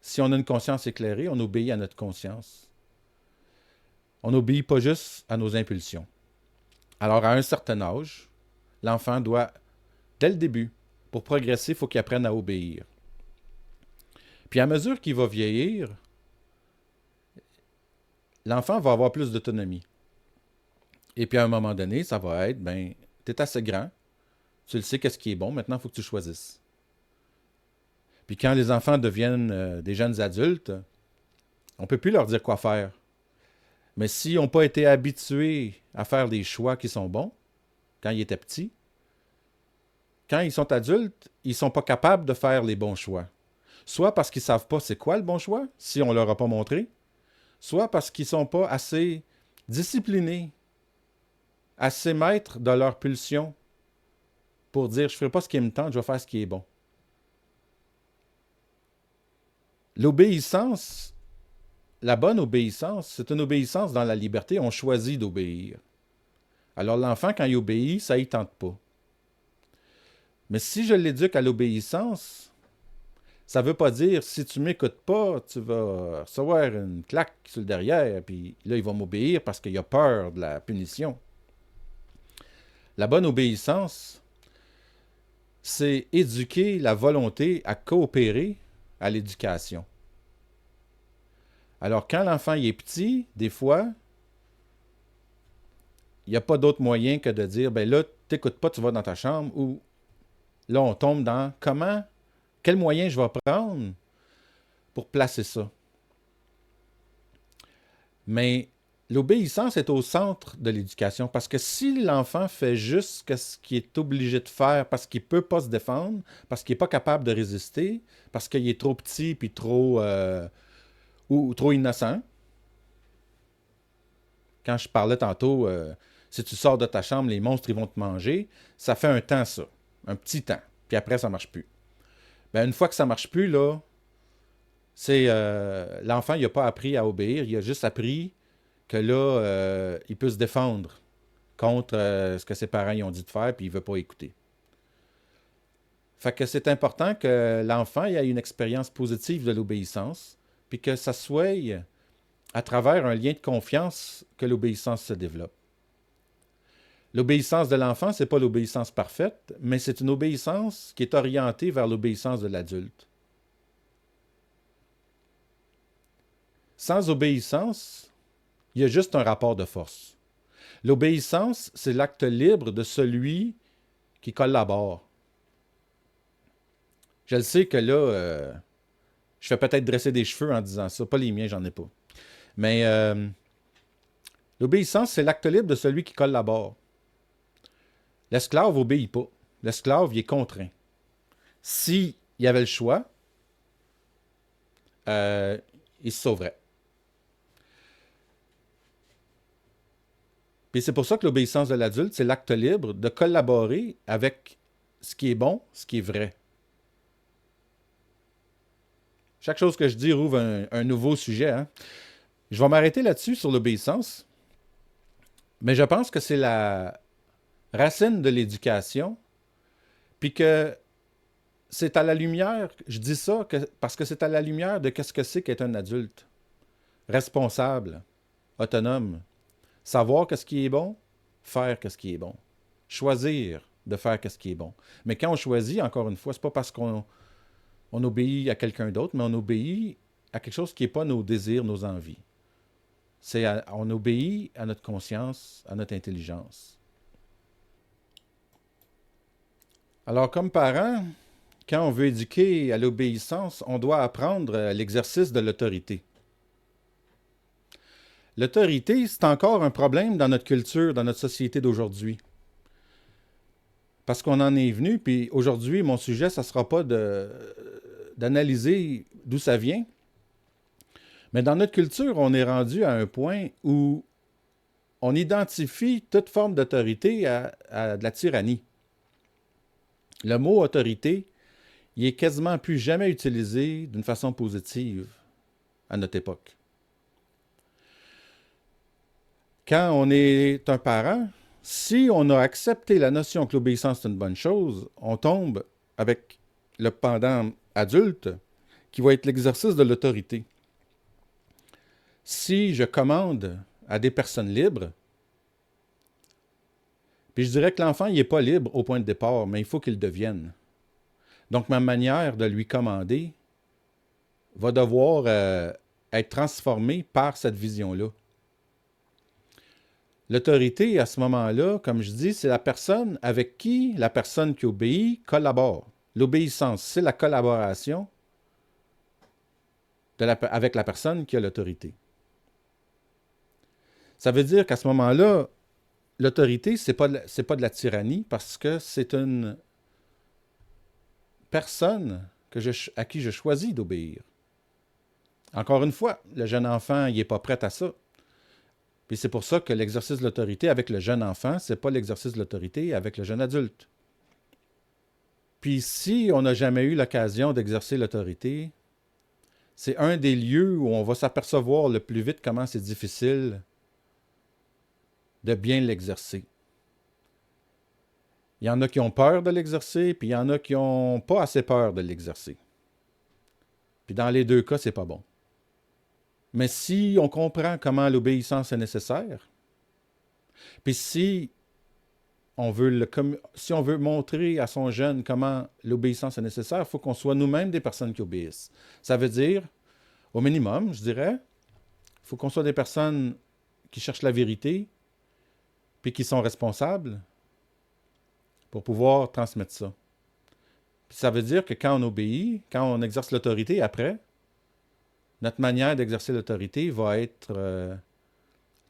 Si on a une conscience éclairée, on obéit à notre conscience. On n'obéit pas juste à nos impulsions. Alors, à un certain âge, l'enfant doit, dès le début, pour progresser, il faut qu'il apprenne à obéir. Puis à mesure qu'il va vieillir, l'enfant va avoir plus d'autonomie. Et puis à un moment donné, ça va être, ben, tu es assez grand, tu le sais qu'est-ce qui est bon, maintenant il faut que tu choisisses. Puis quand les enfants deviennent des jeunes adultes, on ne peut plus leur dire quoi faire. Mais s'ils n'ont pas été habitués à faire des choix qui sont bons, quand ils étaient petits, quand ils sont adultes, ils ne sont pas capables de faire les bons choix. Soit parce qu'ils ne savent pas c'est quoi le bon choix, si on ne leur a pas montré, soit parce qu'ils ne sont pas assez disciplinés, assez maîtres de leur pulsion pour dire « je ne ferai pas ce qui me tente, je vais faire ce qui est bon ». L'obéissance, la bonne obéissance, c'est une obéissance dans la liberté. On choisit d'obéir. Alors l'enfant, quand il obéit, ça ne tente pas. Mais si je l'éduque à l'obéissance, ça ne veut pas dire si tu ne m'écoutes pas, tu vas recevoir une claque sur le derrière, puis là, il va m'obéir parce qu'il a peur de la punition. La bonne obéissance, c'est éduquer la volonté à coopérer à l'éducation. Alors, quand l'enfant est petit, des fois, il n'y a pas d'autre moyen que de dire, ben là, t'écoutes pas, tu vas dans ta chambre, ou là, on tombe dans quel moyen je vais prendre pour placer ça. Mais l'obéissance est au centre de l'éducation, parce que si l'enfant fait juste ce qu'il est obligé de faire parce qu'il ne peut pas se défendre, parce qu'il n'est pas capable de résister, parce qu'il est trop petit puis trop innocent. Quand je parlais tantôt, si tu sors de ta chambre, les monstres ils vont te manger, ça fait un temps ça, un petit temps, puis après ça ne marche plus. Ben, une fois que ça ne marche plus, là, c'est l'enfant il n'a pas appris à obéir, il a juste appris que là, il peut se défendre contre ce que ses parents lui ont dit de faire, puis il ne veut pas écouter. Fait que c'est important que l'enfant ait une expérience positive de l'obéissance, puis que ça soit à travers un lien de confiance que l'obéissance se développe. L'obéissance de l'enfant, ce n'est pas l'obéissance parfaite, mais c'est une obéissance qui est orientée vers l'obéissance de l'adulte. Sans obéissance, il y a juste un rapport de force. L'obéissance, c'est l'acte libre de celui qui collabore. Je le sais que là, je fais peut-être dresser des cheveux en disant ça. Pas les miens, j'en ai pas. Mais l'obéissance, c'est l'acte libre de celui qui collabore. L'esclave n'obéit pas. L'esclave, il est contraint. S'il y avait le choix, il se sauverait. Puis c'est pour ça que l'obéissance de l'adulte, c'est l'acte libre de collaborer avec ce qui est bon, ce qui est vrai. Chaque chose que je dis rouvre un nouveau sujet. Hein? Je vais m'arrêter là-dessus sur l'obéissance, mais je pense que c'est la racine de l'éducation, puis que c'est à la lumière, je dis ça parce que c'est à la lumière de qu'est-ce que c'est qu'être un adulte. Responsable, autonome, savoir qu'est-ce qui est bon, faire qu'est-ce qui est bon, choisir de faire qu'est-ce qui est bon. Mais quand on choisit, encore une fois, c'est pas parce qu'on obéit à quelqu'un d'autre, mais on obéit à quelque chose qui n'est pas nos désirs, nos envies. On obéit à notre conscience, à notre intelligence. Alors, comme parent, quand on veut éduquer à l'obéissance, on doit apprendre l'exercice de l'autorité. L'autorité, c'est encore un problème dans notre culture, dans notre société d'aujourd'hui. Parce qu'on en est venu, puis aujourd'hui, mon sujet, ça ne sera pas d'analyser d'où ça vient. Mais dans notre culture, on est rendu à un point où on identifie toute forme d'autorité à de la tyrannie. Le mot autorité, il est quasiment plus jamais utilisé d'une façon positive à notre époque. Quand on est un parent, Si on a accepté la notion que l'obéissance est une bonne chose, on tombe avec le pendant adulte qui va être l'exercice de l'autorité. Si je commande à des personnes libres, puis je dirais que l'enfant, il n'est pas libre au point de départ, mais il faut qu'il le devienne. Donc, ma manière de lui commander va devoir être transformée par cette vision-là. L'autorité, à ce moment-là, comme je dis, c'est la personne avec qui la personne qui obéit collabore. L'obéissance, c'est la collaboration avec la personne qui a l'autorité. Ça veut dire qu'à ce moment-là, l'autorité, c'est pas de la tyrannie parce que c'est une personne à qui je choisis d'obéir. Encore une fois, le jeune enfant, il n'est pas prêt à ça. Puis c'est pour ça que l'exercice de l'autorité avec le jeune enfant, c'est pas l'exercice de l'autorité avec le jeune adulte. Puis si on n'a jamais eu l'occasion d'exercer l'autorité, c'est un des lieux où on va s'apercevoir le plus vite comment c'est difficile de bien l'exercer. Il y en a qui ont peur de l'exercer, puis il y en a qui n'ont pas assez peur de l'exercer. Puis dans les deux cas, c'est pas bon. Mais si on comprend comment l'obéissance est nécessaire, puis si on veut montrer à son jeune comment l'obéissance est nécessaire, il faut qu'on soit nous-mêmes des personnes qui obéissent. Ça veut dire, au minimum, je dirais, il faut qu'on soit des personnes qui cherchent la vérité, puis qui sont responsables pour pouvoir transmettre ça. Puis ça veut dire que quand on obéit, quand on exerce l'autorité après, notre manière d'exercer l'autorité va être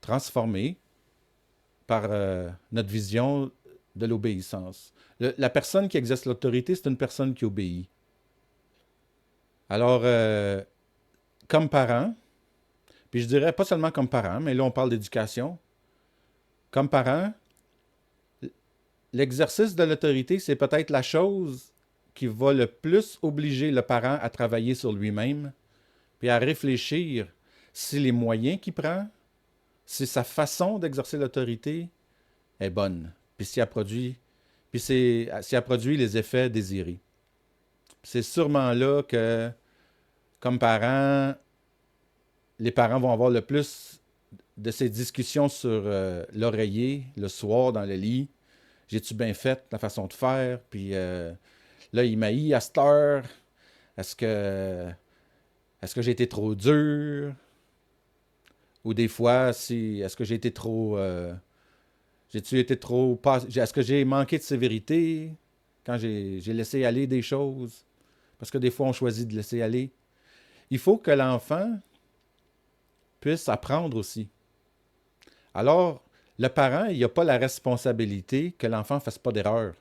transformée par notre vision de l'obéissance. La personne qui exerce l'autorité, c'est une personne qui obéit. Alors, comme parent, puis je dirais pas seulement comme parent, mais là on parle d'éducation, comme parent, l'exercice de l'autorité, c'est peut-être la chose qui va le plus obliger le parent à travailler sur lui-même, puis à réfléchir si les moyens qu'il prend, si sa façon d'exercer l'autorité est bonne, puis si elle produit les effets désirés. C'est sûrement là que, comme parents, les parents vont avoir le plus de ces discussions sur l'oreiller, le soir, dans le lit. J'ai-tu bien fait la façon de faire? Puis là, il m'haït à cette heure. Est-ce que j'ai été trop dur? Ou des fois, est-ce que j'ai été trop... j'ai-tu été trop... Est-ce que j'ai manqué de sévérité quand j'ai laissé aller des choses? Parce que des fois, on choisit de laisser aller. Il faut que l'enfant puisse apprendre aussi. Alors, le parent, il n'a pas la responsabilité que l'enfant ne fasse pas d'erreur.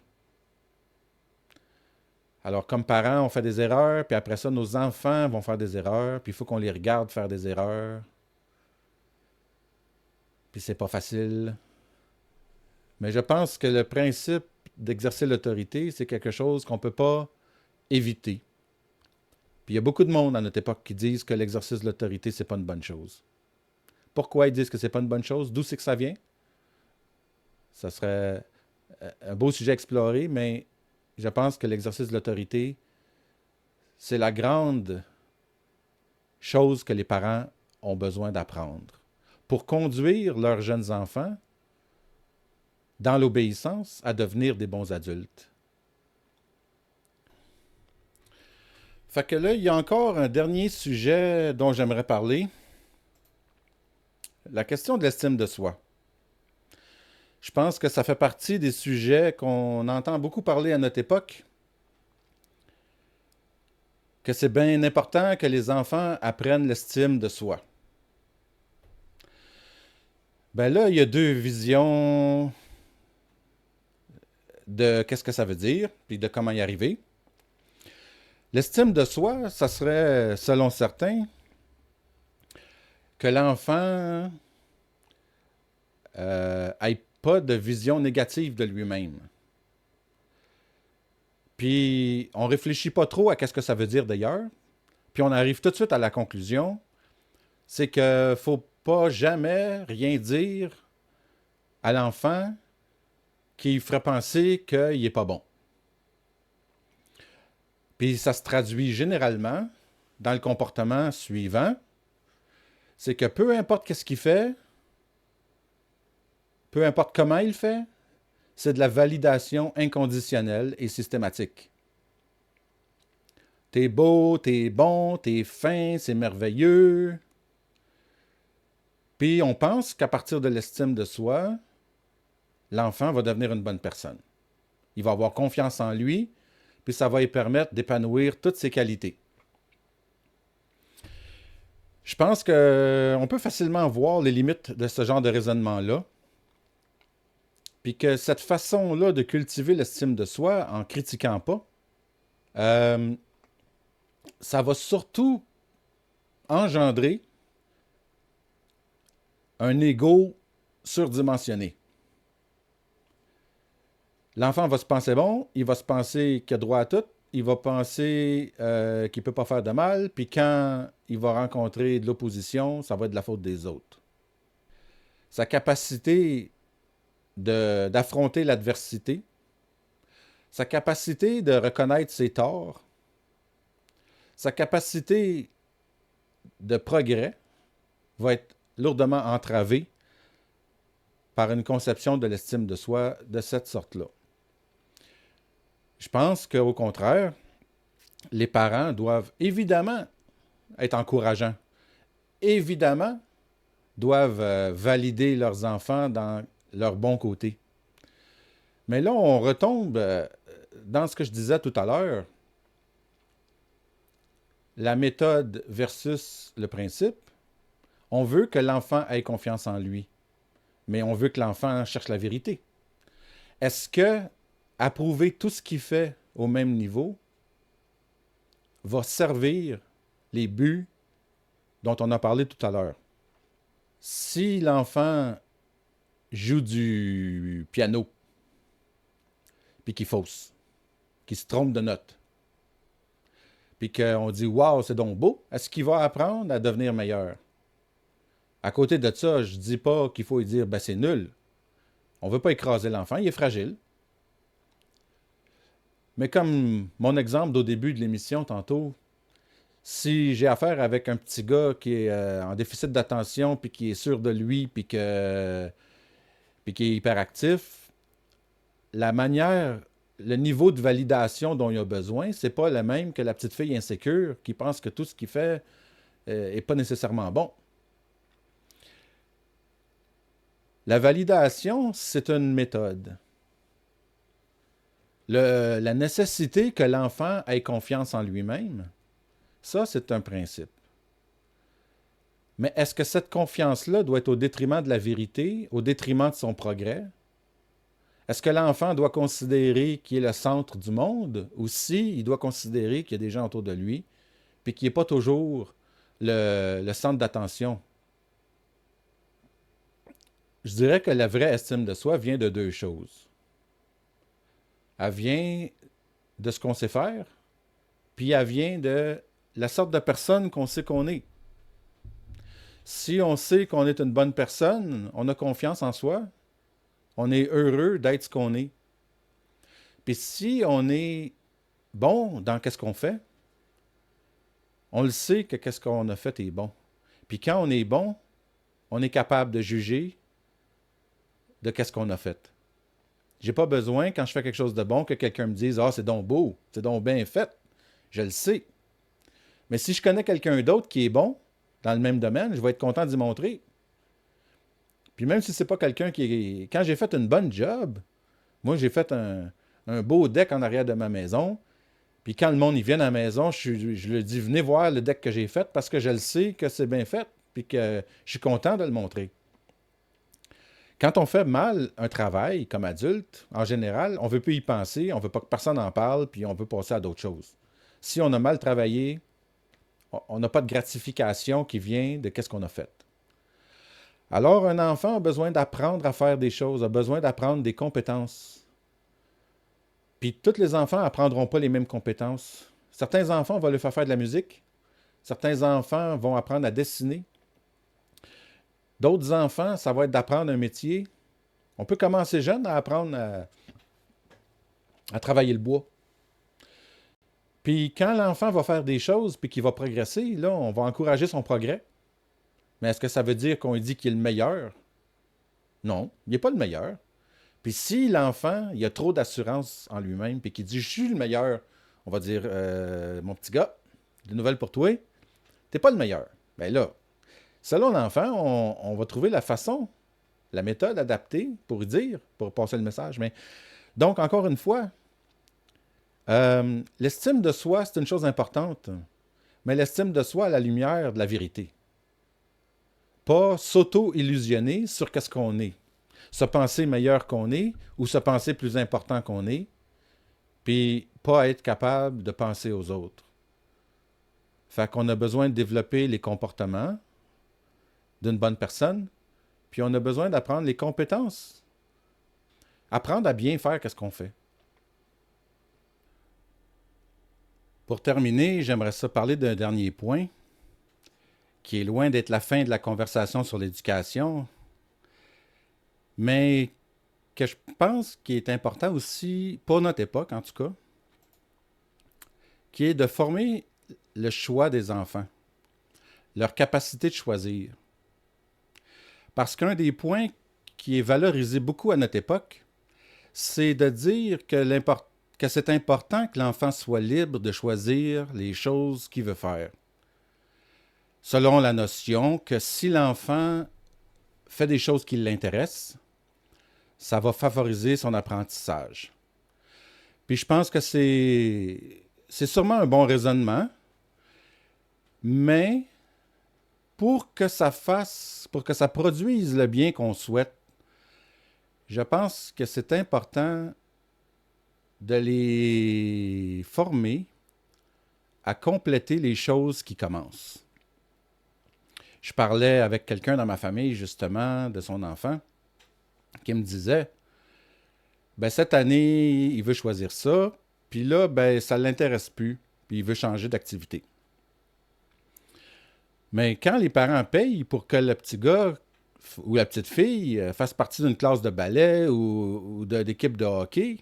Alors, comme parents, on fait des erreurs, puis après ça, nos enfants vont faire des erreurs, puis il faut qu'on les regarde faire des erreurs. Puis c'est pas facile. Mais je pense que le principe d'exercer l'autorité, c'est quelque chose qu'on ne peut pas éviter. Puis il y a beaucoup de monde à notre époque qui disent que l'exercice de l'autorité, c'est pas une bonne chose. Pourquoi ils disent que c'est pas une bonne chose? D'où c'est que ça vient? Ça serait un beau sujet à explorer, mais je pense que l'exercice de l'autorité, c'est la grande chose que les parents ont besoin d'apprendre pour conduire leurs jeunes enfants dans l'obéissance à devenir des bons adultes. Fait que là, il y a encore un dernier sujet dont j'aimerais parler. La question de l'estime de soi. Je pense que ça fait partie des sujets qu'on entend beaucoup parler à notre époque, que c'est bien important que les enfants apprennent l'estime de soi. Ben là, il y a deux visions de qu'est-ce que ça veut dire, puis de comment y arriver. L'estime de soi, ça serait, selon certains, que l'enfant ait pas de vision négative de lui-même. Puis on réfléchit pas trop à qu'est-ce que ça veut dire d'ailleurs. Puis on arrive tout de suite à la conclusion, c'est qu'il faut pas jamais rien dire à l'enfant qui ferait penser qu'il n'est pas bon. Puis ça se traduit généralement dans le comportement suivant, c'est que peu importe qu'est-ce qu'il fait, peu importe comment il fait, c'est de la validation inconditionnelle et systématique. T'es beau, t'es bon, t'es fin, c'est merveilleux. Puis on pense qu'à partir de l'estime de soi, l'enfant va devenir une bonne personne. Il va avoir confiance en lui, puis ça va lui permettre d'épanouir toutes ses qualités. Je pense qu'on peut facilement voir les limites de ce genre de raisonnement-là, puis que cette façon-là de cultiver l'estime de soi en critiquant pas, ça va surtout engendrer un ego surdimensionné. L'enfant va se penser bon, il va se penser qu'il a droit à tout, il va penser qu'il ne peut pas faire de mal, puis quand il va rencontrer de l'opposition, ça va être de la faute des autres. Sa capacité d'affronter l'adversité, sa capacité de reconnaître ses torts, sa capacité de progrès va être lourdement entravée par une conception de l'estime de soi de cette sorte-là. Je pense qu'au contraire, les parents doivent évidemment être encourageants, évidemment doivent valider leurs enfants dans leur bon côté. Mais là, on retombe dans ce que je disais tout à l'heure, la méthode versus le principe. On veut que l'enfant ait confiance en lui, mais on veut que l'enfant cherche la vérité. Est-ce que approuver tout ce qu'il fait au même niveau va servir les buts dont on a parlé tout à l'heure? Si l'enfant joue du piano, puis qu'il fausse, qu'il se trompe de notes, puis qu'on dit « Wow, c'est donc beau », est-ce qu'il va apprendre à devenir meilleur? À côté de ça, je ne dis pas qu'il faut lui dire « Ben, c'est nul ». On ne veut pas écraser l'enfant, il est fragile. Mais comme mon exemple d'au début de l'émission tantôt, si j'ai affaire avec un petit gars qui est en déficit d'attention, puis qui est sûr de lui, puis qui est hyperactif, la manière, le niveau de validation dont il a besoin, c'est pas le même que la petite fille insécure qui pense que tout ce qu'il fait n'est pas nécessairement bon. La validation, c'est une méthode. La nécessité que l'enfant ait confiance en lui-même, ça, c'est un principe. Mais est-ce que cette confiance-là doit être au détriment de la vérité, au détriment de son progrès? Est-ce que l'enfant doit considérer qu'il est le centre du monde, ou si il doit considérer qu'il y a des gens autour de lui, puis qu'il n'est pas toujours le centre d'attention? Je dirais que la vraie estime de soi vient de deux choses. Elle vient de ce qu'on sait faire, puis elle vient de la sorte de personne qu'on sait qu'on est. Si on sait qu'on est une bonne personne, on a confiance en soi, on est heureux d'être ce qu'on est. Puis si on est bon dans qu'est-ce qu'on fait, on le sait que qu'est-ce qu'on a fait est bon. Puis quand on est bon, on est capable de juger de qu'est-ce qu'on a fait. J'ai pas besoin, quand je fais quelque chose de bon, que quelqu'un me dise « Ah, c'est donc beau, c'est donc bien fait. » Je le sais. Mais si je connais quelqu'un d'autre qui est bon dans le même domaine, je vais être content d'y montrer. Puis même si c'est pas quelqu'un qui est... Quand j'ai fait une bonne job, moi j'ai fait un beau deck en arrière de ma maison, puis quand le monde y vient à la maison, je leur dis « Venez voir le deck que j'ai fait parce que je le sais que c'est bien fait, puis que je suis content de le montrer. » Quand on fait mal un travail comme adulte, en général, on ne veut plus y penser, on ne veut pas que personne en parle, puis on veut passer à d'autres choses. Si on a mal travaillé, on n'a pas de gratification qui vient de qu'est-ce qu'on a fait. Alors, un enfant a besoin d'apprendre à faire des choses, a besoin d'apprendre des compétences. Puis tous les enfants n'apprendront pas les mêmes compétences. Certains enfants vont leur faire de la musique. Certains enfants vont apprendre à dessiner. D'autres enfants, ça va être d'apprendre un métier On peut commencer jeune à apprendre à travailler le bois. Puis quand l'enfant va faire des choses puis qu'il va progresser, là, on va encourager son progrès. Mais est-ce que ça veut dire qu'on dit qu'il est le meilleur? Non, il n'est pas le meilleur. Puis si l'enfant, il a trop d'assurance en lui-même puis qu'il dit je suis le meilleur, on va dire mon petit gars, des nouvelles pour toi, t'es pas le meilleur. Bien là, selon l'enfant, on va trouver la façon, la méthode adaptée pour dire, pour passer le message. Mais donc, encore une fois, l'estime de soi, c'est une chose importante, mais l'estime de soi à la lumière de la vérité. Pas s'auto-illusionner sur qu'est-ce qu'on est. Se penser meilleur qu'on est ou se penser plus important qu'on est, puis pas être capable de penser aux autres. Fait qu'on a besoin de développer les comportements d'une bonne personne, puis on a besoin d'apprendre les compétences. Apprendre à bien faire ce qu'on fait. Pour terminer, j'aimerais ça parler d'un dernier point, qui est loin d'être la fin de la conversation sur l'éducation, mais que je pense qui est important aussi, pour notre époque en tout cas, qui est de former le choix des enfants, leur capacité de choisir. Parce qu'un des points qui est valorisé beaucoup à notre époque, c'est de dire que c'est important que l'enfant soit libre de choisir les choses qu'il veut faire. Selon la notion que si l'enfant fait des choses qui l'intéressent, ça va favoriser son apprentissage. Puis je pense que c'est sûrement un bon raisonnement, mais pour que ça produise le bien qu'on souhaite, je pense que c'est important de les former à compléter les choses qui commencent. Je parlais avec quelqu'un dans ma famille, justement, de son enfant, qui me disait, ben cette année, il veut choisir ça, puis là, ben ça ne l'intéresse plus, puis il veut changer d'activité. Mais quand les parents payent pour que le petit gars ou la petite fille fasse partie d'une classe de ballet ou d'équipe de hockey,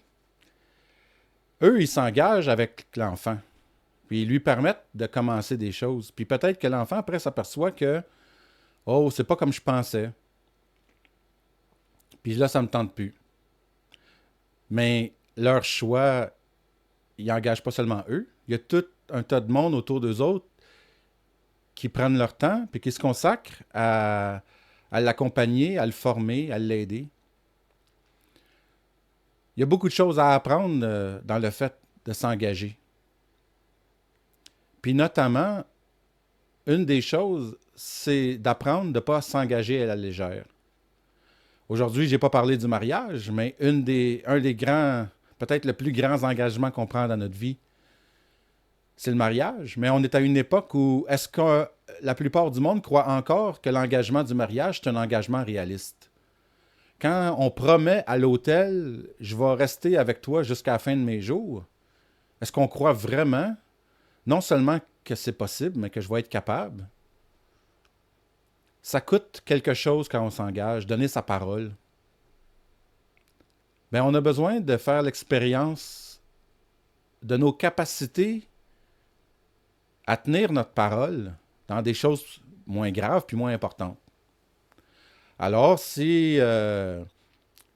eux, ils s'engagent avec l'enfant. Puis ils lui permettent de commencer des choses. Puis peut-être que l'enfant, après, s'aperçoit que oh, c'est pas comme je pensais. Puis là, ça me tente plus. Mais leur choix, ils n'engagent pas seulement eux. Il y a tout un tas de monde autour d'eux autres qui prennent leur temps puis qui se consacrent à l'accompagner, à le former, à l'aider. Il y a beaucoup de choses à apprendre dans le fait de s'engager. Puis notamment, une des choses, c'est d'apprendre de ne pas s'engager à la légère. Aujourd'hui, je n'ai pas parlé du mariage, mais un des grands, peut-être le plus grand engagement qu'on prend dans notre vie, c'est le mariage. Mais on est à une époque où est-ce que la plupart du monde croit encore que l'engagement du mariage, c'est un engagement réaliste? Quand on promet à l'autel, je vais rester avec toi jusqu'à la fin de mes jours, est-ce qu'on croit vraiment, non seulement que c'est possible, mais que je vais être capable? Ça coûte quelque chose quand on s'engage, donner sa parole. Bien, on a besoin de faire l'expérience de nos capacités à tenir notre parole dans des choses moins graves puis moins importantes. Alors, si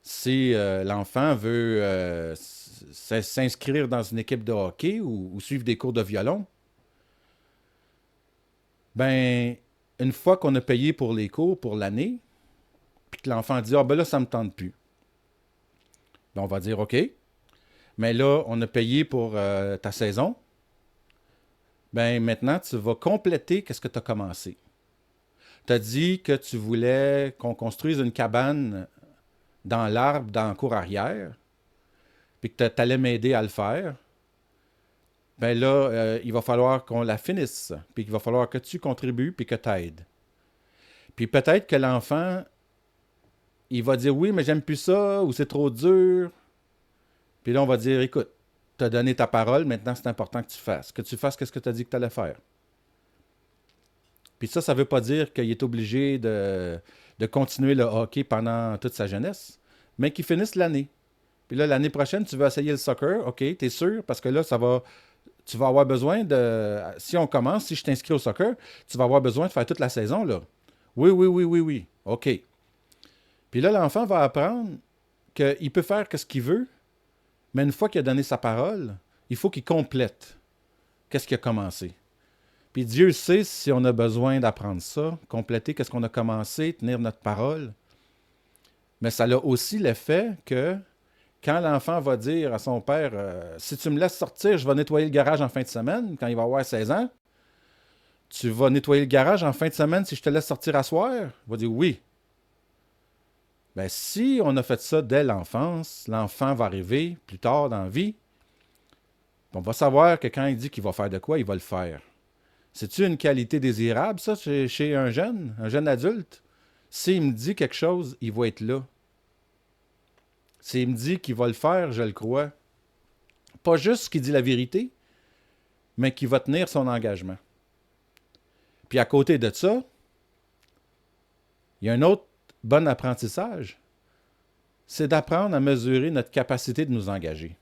l'enfant veut s'inscrire dans une équipe de hockey ou suivre des cours de violon, ben une fois qu'on a payé pour les cours pour l'année, puis que l'enfant dit « Ah, ben là, ça ne me tente plus. » Ben, on va dire « OK, mais là, on a payé pour ta saison. Ben maintenant, tu vas compléter ce que tu as commencé. Tu as dit que tu voulais qu'on construise une cabane dans l'arbre, dans la cour arrière, puis que tu allais m'aider à le faire. Ben là, il va falloir qu'on la finisse, puis qu'il va falloir que tu contribues, puis que tu aides. Puis peut-être que l'enfant, il va dire oui, mais j'aime plus ça, ou c'est trop dur. Puis là, on va dire, écoute, tu as donné ta parole, maintenant c'est important que tu fasses. Que tu fasses ce que tu as dit que tu allais faire. Puis ça ne veut pas dire qu'il est obligé de continuer le hockey pendant toute sa jeunesse. mais qu'ils finissent l'année. Puis là, l'année prochaine, tu vas essayer le soccer. OK, tu es sûr? Parce que là, tu vas avoir besoin de... Si on commence, si je t'inscris au soccer, tu vas avoir besoin de faire toute la saison, là. Oui, oui, oui, oui, oui. OK. Puis là, l'enfant va apprendre qu'il peut faire ce qu'il veut, mais une fois qu'il a donné sa parole, il faut qu'il complète qu'est-ce qu'il a commencé. Puis Dieu sait si on a besoin d'apprendre ça, compléter qu'est-ce qu'on a commencé, tenir notre parole. Mais ça a aussi l'effet que quand l'enfant va dire à son père si tu me laisses sortir, je vais nettoyer le garage en fin de semaine, quand il va avoir 16 ans, tu vas nettoyer le garage en fin de semaine si je te laisse sortir à soir? Il va dire oui. Ben, si on a fait ça dès l'enfance, l'enfant va arriver plus tard dans la vie, on va savoir que quand il dit qu'il va faire de quoi, il va le faire. C'est-tu une qualité désirable, ça, chez un jeune adulte? S'il me dit quelque chose, il va être là. S'il me dit qu'il va le faire, je le crois. Pas juste qu'il dit la vérité, mais qu'il va tenir son engagement. Puis à côté de ça, il y a un autre bon apprentissage, c'est d'apprendre à mesurer notre capacité de nous engager.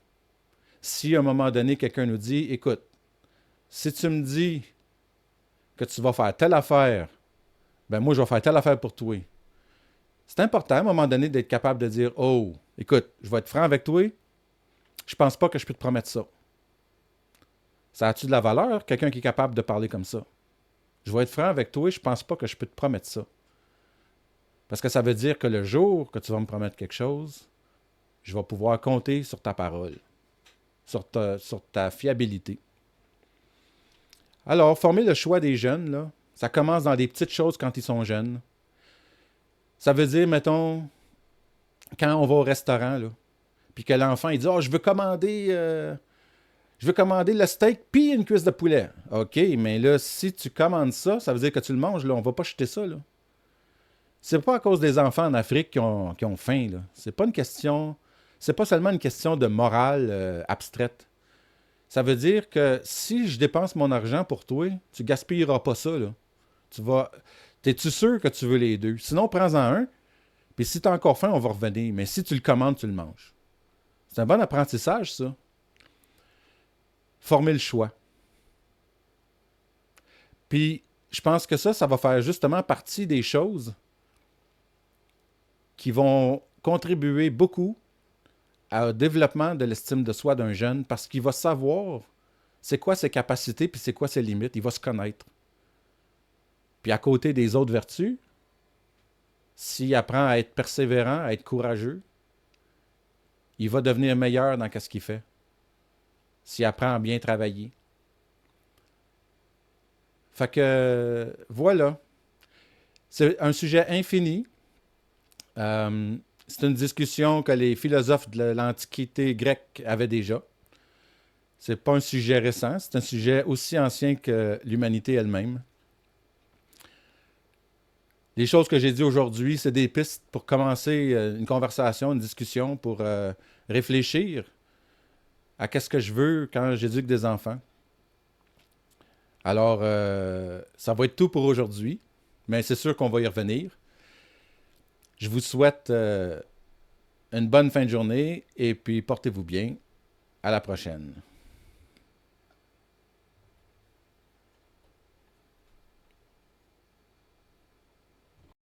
Si à un moment donné, quelqu'un nous dit, écoute, si tu me dis que tu vas faire telle affaire, ben moi je vais faire telle affaire pour toi. C'est important à un moment donné d'être capable de dire, oh, écoute, je vais être franc avec toi, je pense pas que je peux te promettre ça. Ça a-tu de la valeur, quelqu'un qui est capable de parler comme ça? Je vais être franc avec toi, je pense pas que je peux te promettre ça. Parce que ça veut dire que le jour que tu vas me promettre quelque chose, je vais pouvoir compter sur ta parole, sur ta fiabilité. Alors, former le choix des jeunes, là, ça commence dans des petites choses quand ils sont jeunes. Ça veut dire, mettons, quand on va au restaurant, là, puis que l'enfant, il dit « Oh, je veux commander le steak puis une cuisse de poulet. » OK, mais là, si tu commandes ça, ça veut dire que tu le manges, là. On va pas jeter ça, là. C'est pas à cause des enfants en Afrique qui ont faim, là. C'est pas seulement une question de morale abstraite. Ça veut dire que si je dépense mon argent pour toi, tu gaspilleras pas ça, là. T'es-tu sûr que tu veux les deux? Sinon, prends-en un, puis si t'as encore faim, on va revenir. Mais si tu le commandes, tu le manges. C'est un bon apprentissage, ça. Former le choix. Puis, je pense que ça va faire justement partie des choses qui vont contribuer beaucoup au développement de l'estime de soi d'un jeune parce qu'il va savoir c'est quoi ses capacités puis c'est quoi ses limites. Il va se connaître. Puis à côté des autres vertus, s'il apprend à être persévérant, à être courageux, il va devenir meilleur dans ce qu'il fait. S'il apprend à bien travailler. Fait que, voilà. C'est un sujet infini. C'est une discussion que les philosophes de l'Antiquité grecque avaient déjà. C'est pas un sujet récent, c'est un sujet aussi ancien que l'humanité elle-même. Les choses que j'ai dit aujourd'hui, c'est des pistes pour commencer une conversation, une discussion, pour réfléchir à qu'est-ce que je veux quand j'éduque des enfants. Alors, ça va être tout pour aujourd'hui, mais c'est sûr qu'on va y revenir. Je vous souhaite une bonne fin de journée et puis portez-vous bien. À la prochaine.